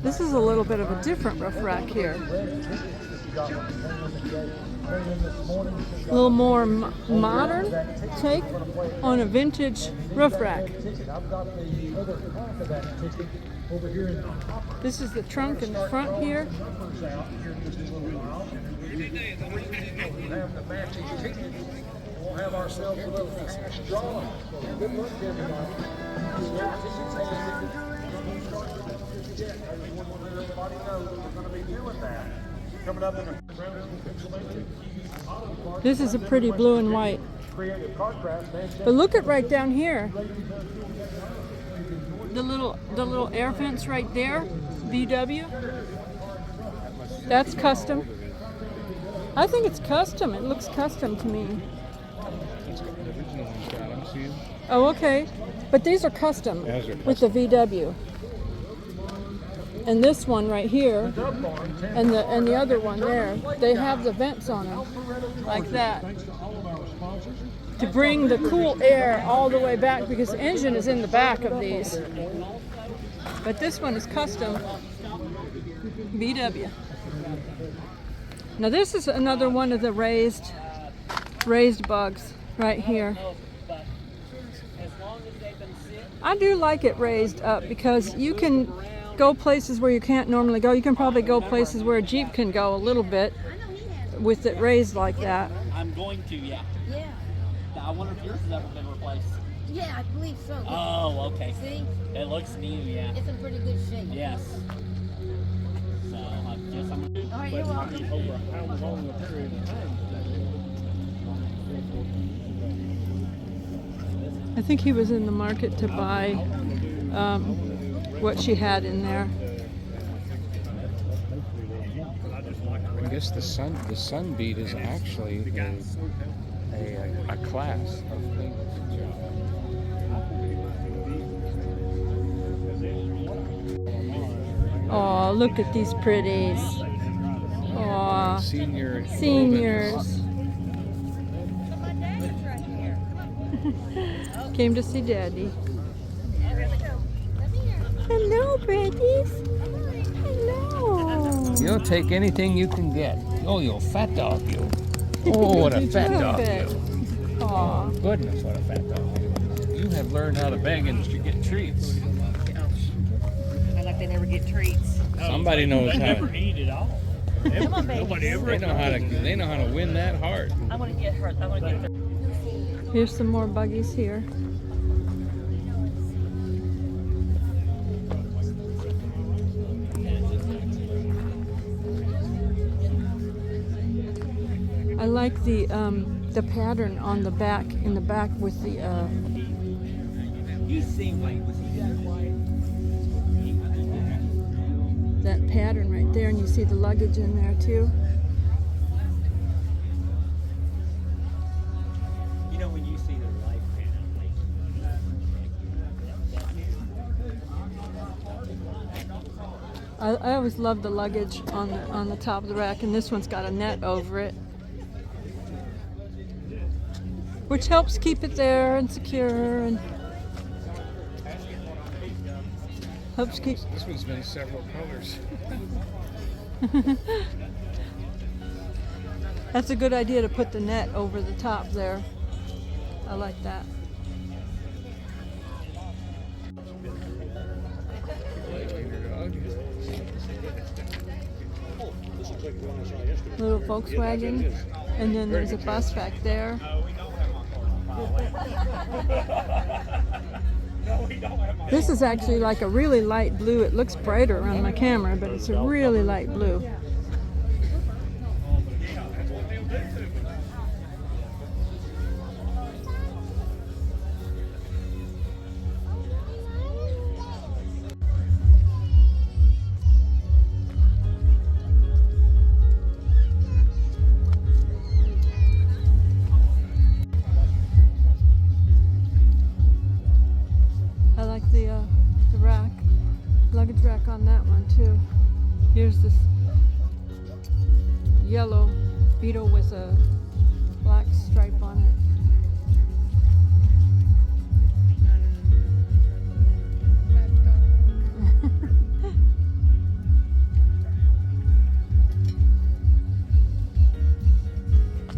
This is a little bit of a different roof rack here. A little more modern take on a vintage roof rack. This is the trunk in the front here. We'll have ourselves a little cash drawing. Good luck to everybody. Everybody knows we're going to be doing that. Coming up in a This is a pretty blue and white. But look at right down here. The little air vents right there, VW. That's custom. I think it's custom. It looks custom to me. Oh, okay. But these are custom with the VW. And this one right here, and the other one there, they have the vents on them, like that, to bring the cool air all the way back, because the engine is in the back of these. But this one is custom VW. Now this is another one of the raised bugs right here. I do like it raised up because you can go places where you can't normally go. You can probably go places where a Jeep can go a little bit with it raised like that. I'm going to, yeah. Yeah. I wonder if yours has ever been replaced. Yeah, I believe so. Oh, okay. See? It looks new, yeah. It's in pretty good shape. Yes. So I guess I'm going to All right, you're welcome. over how long a period of time. I think he was in the market to buy what she had in there. I guess the Sunbeat is actually a class of things. Oh, look at these pretties. Oh, seniors. Came to see Daddy. Hello, pretties. Hello. You'll take anything you can get. Oh, you fat dog, you. Oh, what a fat dog, you. Aw. Goodness, what a fat dog you. You have learned how to Wagons to get treats. And like they never get treats. Somebody knows how. Never eat it all. Come on, baby. They know how to win that heart. I want to get her. I want to get her. Here's some more buggies here. I like the pattern on the back, in the back with the You seem like, was he that quiet? that pattern right there, and you see the luggage in there too. You know when you see the life I always love the luggage on the top of the rack, and this one's got a net over it, which helps keep it there and secure, and helps keep. This one's been several colors. That's a good idea to put the net over the top there. I like that. Little Volkswagen, and then there's a bus back there. This is actually like a really light blue. It looks brighter on my camera, but it's a really light blue. I like the rack, luggage rack on that one too. Here's this yellow Beetle with a black stripe on it.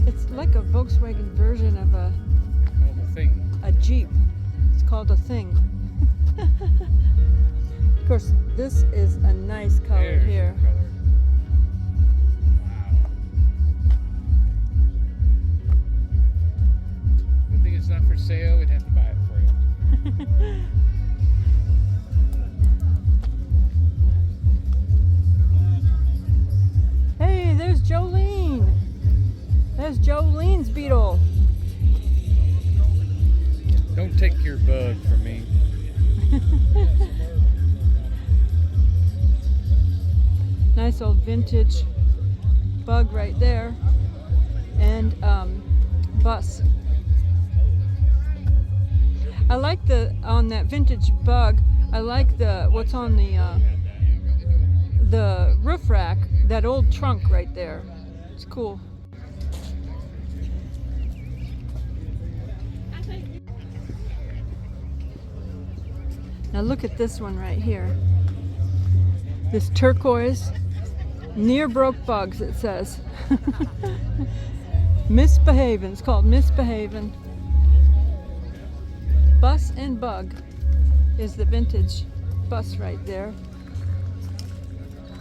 It's like a Volkswagen version of a Jeep. It's called a Thing. Of course, this is a nice color here. Good thing it's not for sale. We'd have to buy it for you. Hey, there's Jolene. There's Jolene's Beetle. Don't take your bug from me. Nice old vintage bug right there, and bus. I like on that vintage bug. I like what's on the roof rack. That old trunk right there. It's cool. Now look at this one right here. This turquoise, near broke bugs, it says. Misbehavin', it's called Misbehavin'. Bus and Bug is the vintage bus right there.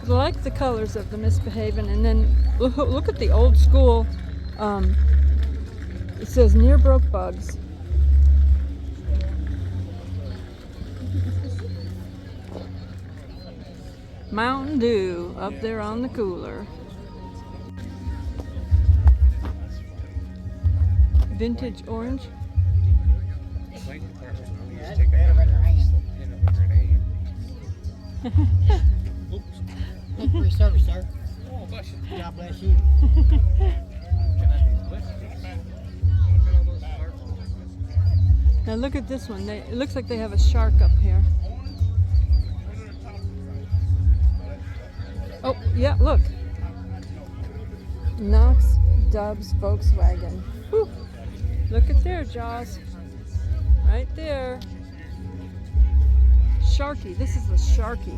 I like the colors of the Misbehavin', and then look at the old school, it says near broke bugs. Mountain Dew up there on the cooler. Vintage orange. Thank you for your service, sir. Oh, bless you. God bless you. Now look at this one. It looks like they have a shark up here. Oh, yeah, look. Knox Dubs Volkswagen. Whew. Look at there, Jaws. Right there. Sharky. This is a Sharky.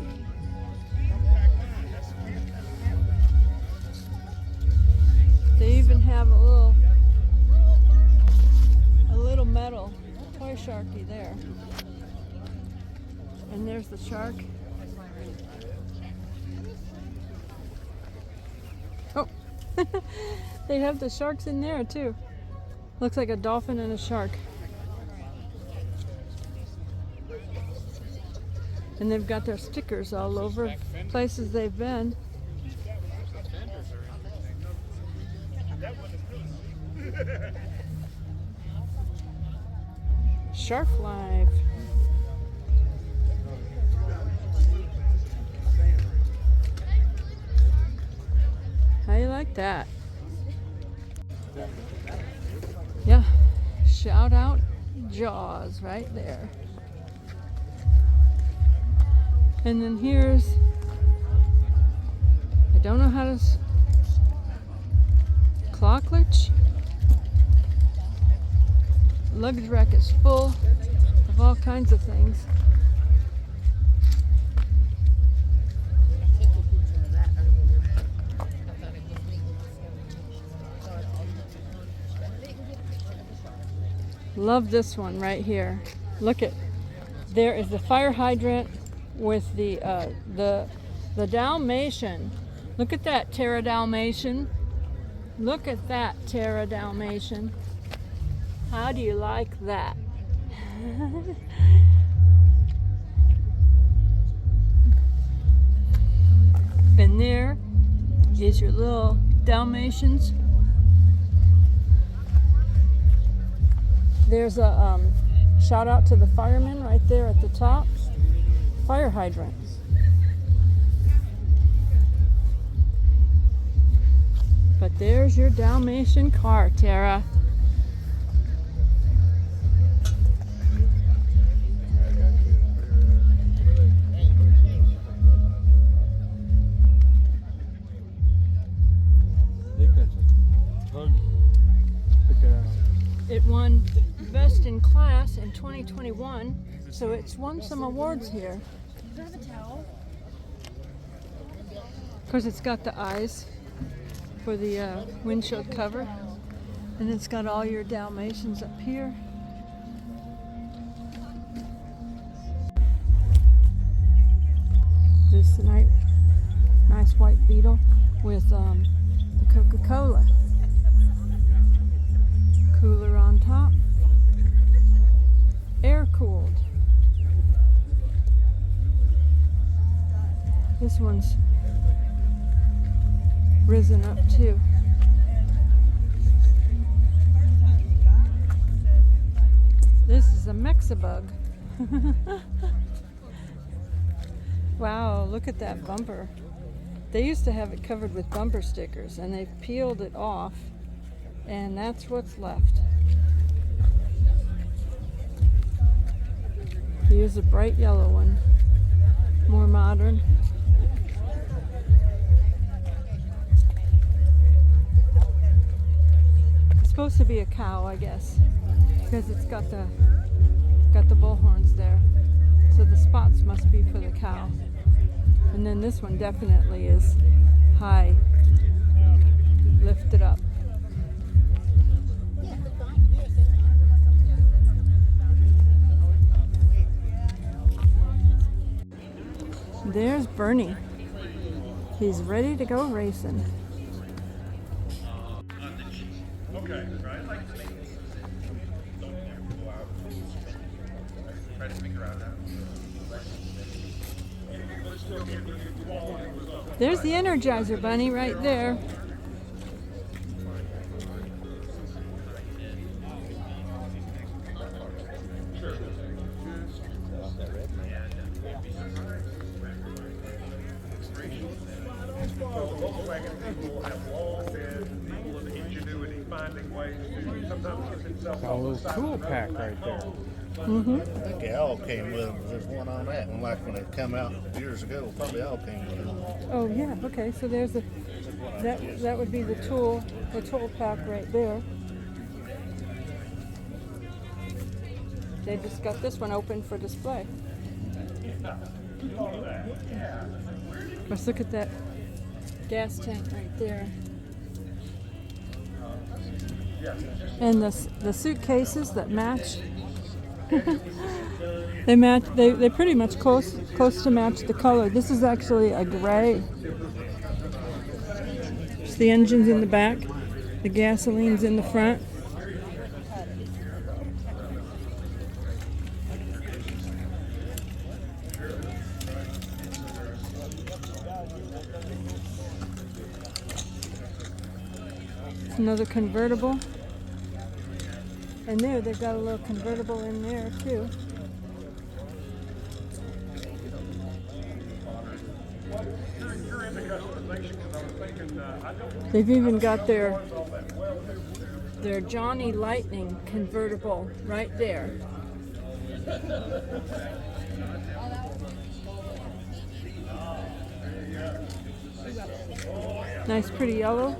They even have a little metal toy sharky there. And there's the shark. Oh, they have the sharks in there too. Looks like a dolphin and a shark. And they've got their stickers all over places they've been. Shark Life. How you like that? Yeah, shout out Jaws right there. And then here's, I don't know how to, Clockledge. Luggage rack is full of all kinds of things. Love this one right here. Look at, there is the fire hydrant with the Dalmatian. Look at that Terra Dalmatian. Look at that Terra Dalmatian. How do you like that? And there is your little Dalmatians. There's a shout out to the firemen right there at the top. Fire hydrant. But there's your Dalmatian car, Tara. It won Best in Class in 2021, so it's won some awards here. Do you have a towel? Because it's got the eyes for the windshield cover, and it's got all your Dalmatians up here. This nice white Beetle with the Coca-Cola cooler on top, air cooled. This one's risen up too. This is a Mexibug. Wow, look at that bumper. They used to have it covered with bumper stickers, and they've peeled it off, and that's what's left. Here's a bright yellow one, more modern. It's supposed to be a cow, I guess, because it's got the bull horns there. So the spots must be for the cow. And then this one definitely is high, lifted up. There's Bernie. He's ready to go racing. Okay, right? Try to speak around that. There's the Energizer Bunny right there. Volkswagen people have long been people of ingenuity, finding ways to sometimes get themselves Got a little tool pack right there. Mm-hmm. I think they all came with them. There's one on that, and like when it come out years ago, probably all came with them. Oh yeah, okay, so there's a that would be the tool pack right there. They just got this one open for display. Let's look at that gas tank right there. And the suitcases that match They match. They pretty much close to match the color. This is actually a gray. Just the engine's in the back. The gasoline's in the front. Another convertible. And there, they've got a little convertible in there too. They've even got their Johnny Lightning convertible right there. Nice pretty yellow.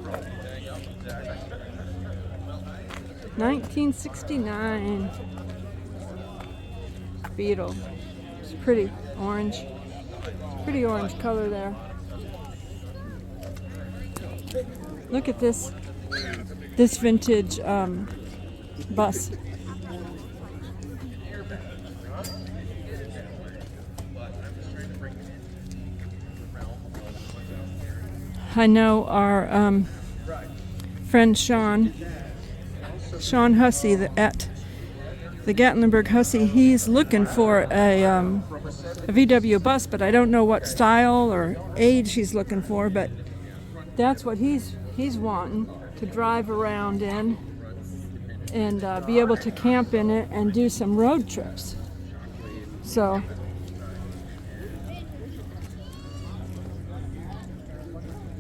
1969 Beetle. It's pretty orange. Pretty orange color there. Look at this vintage bus. I know our friend Sean Husky at the Gatlinburg Husky. He's looking for a VW bus, but I don't know what style or age he's looking for. But that's what he's wanting to drive around in and be able to camp in it and do some road trips. So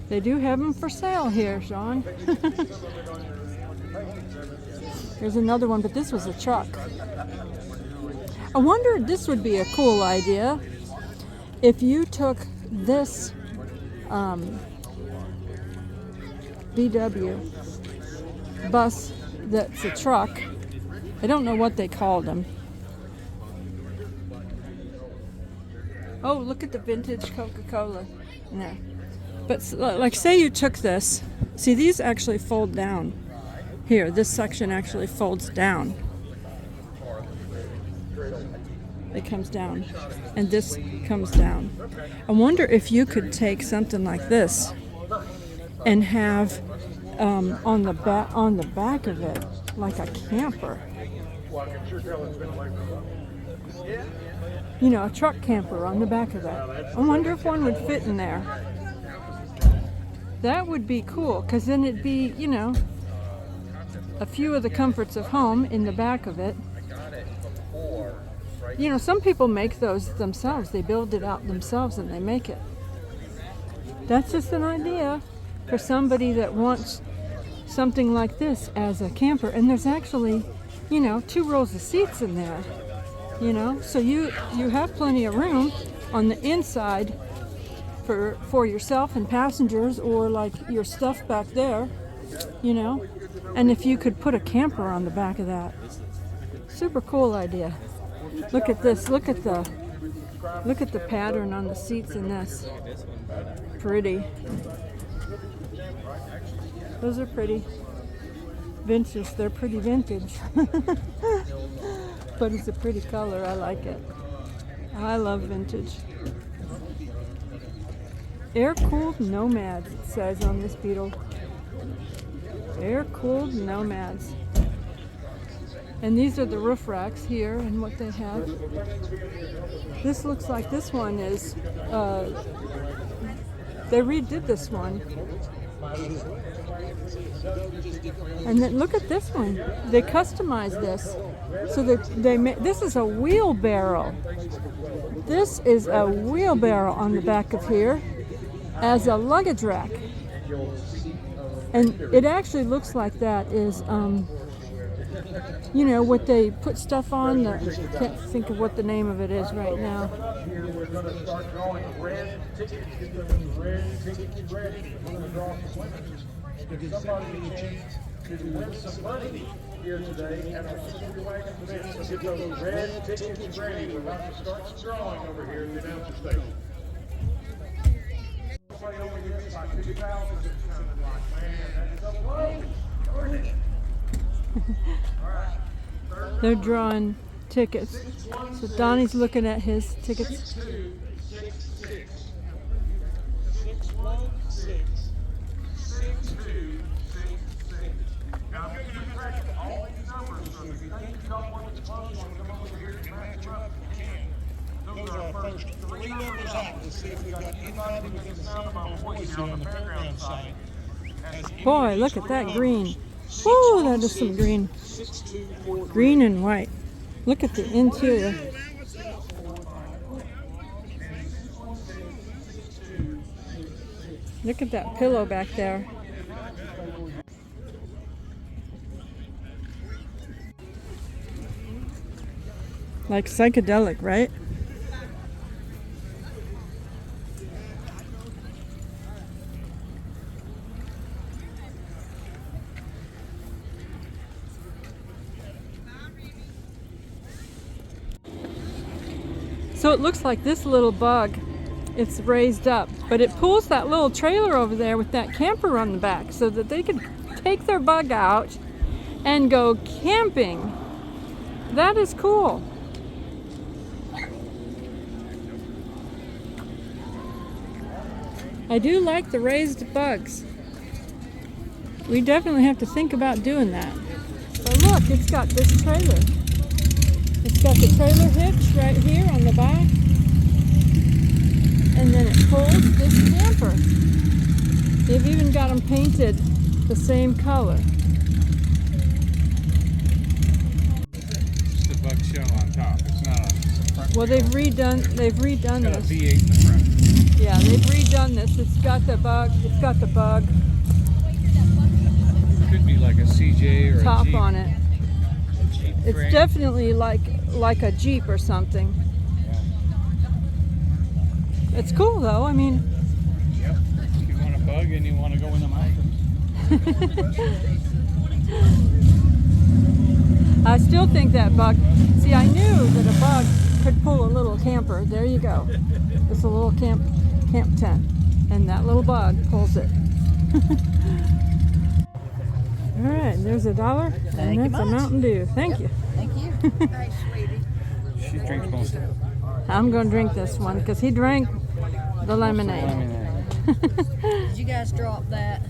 they do have them for sale here, Sean. There's another one, but this was a truck. I wonder, this would be a cool idea if you took this VW bus that's a truck. I don't know what they called them. Oh, look at the vintage Coca-Cola in there. But like, say you took this. See, these actually fold down. Here, this section actually folds down. It comes down, and this comes down. I wonder if you could take something like this and have on the back of it like a camper. You know, a truck camper on the back of that. I wonder if one would fit in there. That would be cool, because then it'd be, you know, a few of the comforts of home in the back of it. You know, some people make those themselves. They build it out themselves and they make it. That's just an idea for somebody that wants something like this as a camper. And there's actually, you know, 2 rows of seats in there, you know. So you have plenty of room on the inside for yourself and passengers, or like your stuff back there, you know. And if you could put a camper on the back of that. Super cool idea. Look at this. Look at the pattern on the seats in this. Pretty. Those are pretty. Vintage. They're pretty vintage. But it's a pretty color. I like it. I love vintage. Air-cooled Nomads, it says on this Beetle. Air-cooled Nomads. And these are the roof racks here and what they have. This looks like this one is, they redid this one. And then look at this one. They customized this. So this is a wheelbarrow. This is a wheelbarrow on the back of here as a luggage rack. And it actually looks like that is, you know, what they put stuff on. I can't think of what the name of it is right now. Here we're going to start drawing red tickets. Get those red tickets ready. We're going to draw some winners. Give somebody a chance to win some money here today at our Super Wagon event. So get those red tickets ready. We're about to start some drawing over here at the announcer station. Somebody over here is like 50,000. Like, man, that's so low. They're drawing tickets. So Donnie's looking at his tickets. 6166266. Now give me a second. All these numbers, so if you think you don't want the close one, come over here and match them up if you can. Those are our first 3 numbers out. Let's see if we've got anybody within the sound of my voice here on the fairground side. Boy, look at that green. Woo, that is some green. Green and white. Look at the interior. Look at that pillow back there. Like psychedelic, right? So it looks like this little bug, it's raised up, but it pulls that little trailer over there with that camper on the back so that they can take their bug out and go camping. That is cool. I do like the raised bugs. We definitely have to think about doing that. But look, it's got this trailer. It's got the trailer hitch right here on the back. And then it pulls this camper. They've even got them painted the same color. It's the bug shell on top. It's not a front. Well, they've redone It's got a this. V8 in the front. Yeah, they've redone this. It's got the bug. It's got the bug Could be like a CJ or top a Jeep. on it. Jeep It's frame. definitely like a Jeep or something. It's cool though. I mean, Yep. If you want a bug and you want to go in the mountains. I still think that bug. See, I knew that a bug could pull a little camper. There you go. It's a little camp tent, and that little bug pulls it. All right, there's $1, and that's a Mountain Dew. Thank you. Thank you. Thanks, sweetie. She drinks most of it. I'm going to drink this one because he drank the lemonade. Did you guys drop that?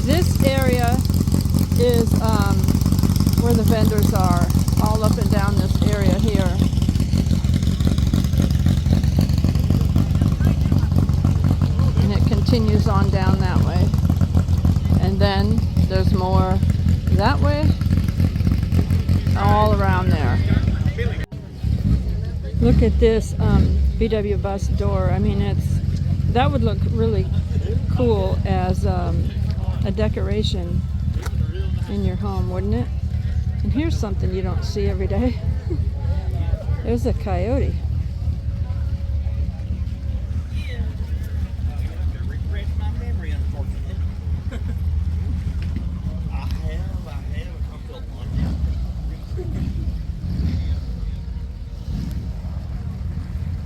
This area is where the vendors are, all up and down this area here. And it continues on down that way. And then there's more that way, all around there. Look at this VW bus door. I mean, that would look really cool as a decoration in your home, wouldn't it? And here's something you don't see every day. There's a coyote. Refresh my memory, unfortunately. I have a couple of one.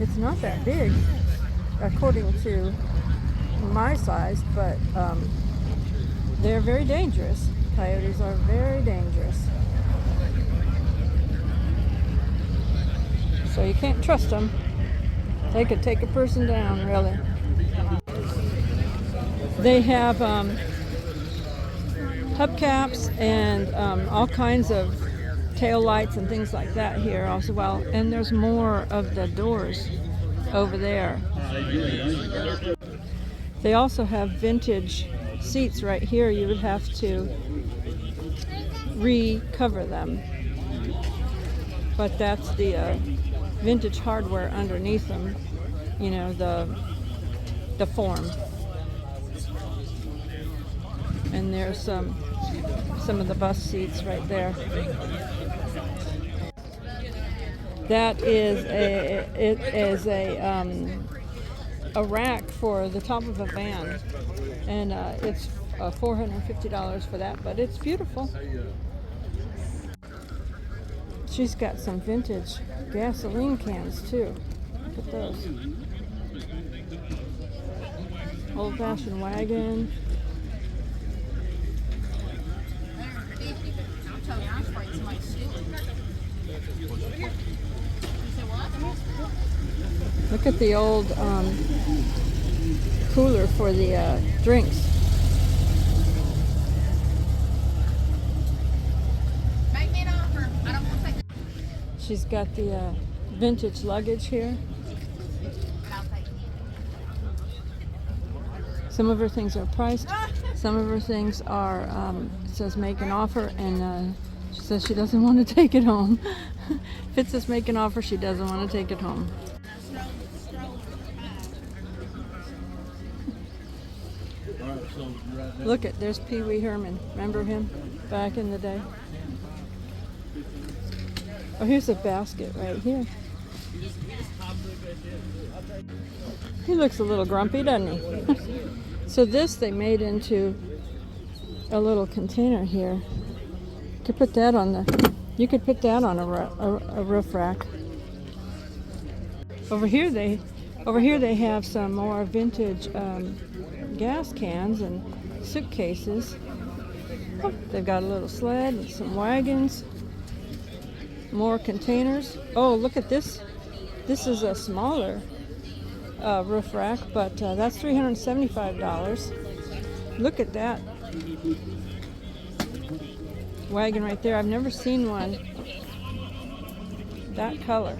It's not that big, according to my size, but they're very dangerous. Coyotes are very dangerous. So you can't trust them. They could take a person down, really. They have hubcaps and all kinds of tail lights and things like that here as well. And there's more of the doors over there. They also have vintage seats right here. You would have to recover them. But that's the vintage hardware underneath them. You know, the form. And there's some of the bus seats right there. That is a rack for the top of a van, and it's $450 for that, but it's beautiful. She's got some vintage gasoline cans too. Look at those. Old-fashioned wagon. Look at the old cooler for the drinks. Make me an offer. I don't want to take it. She's got the vintage luggage here. I'll take it. Some of her things are priced. Some of her things are, it says make an offer, and she says she doesn't want to take it home. If it says make an offer, she doesn't want to take it home. Look at, there's Pee Wee Herman. Remember him back in the day? Oh, here's a basket right here. He looks a little grumpy, doesn't he? So this they made into a little container here. You could put that on you could put that on a roof rack. Over here they have some more vintage gas cans and suitcases. Oh, they've got a little sled and some wagons. More containers. Oh, look at this. This is a smaller roof rack, but that's $375. Look at that wagon right there. I've never seen one that color.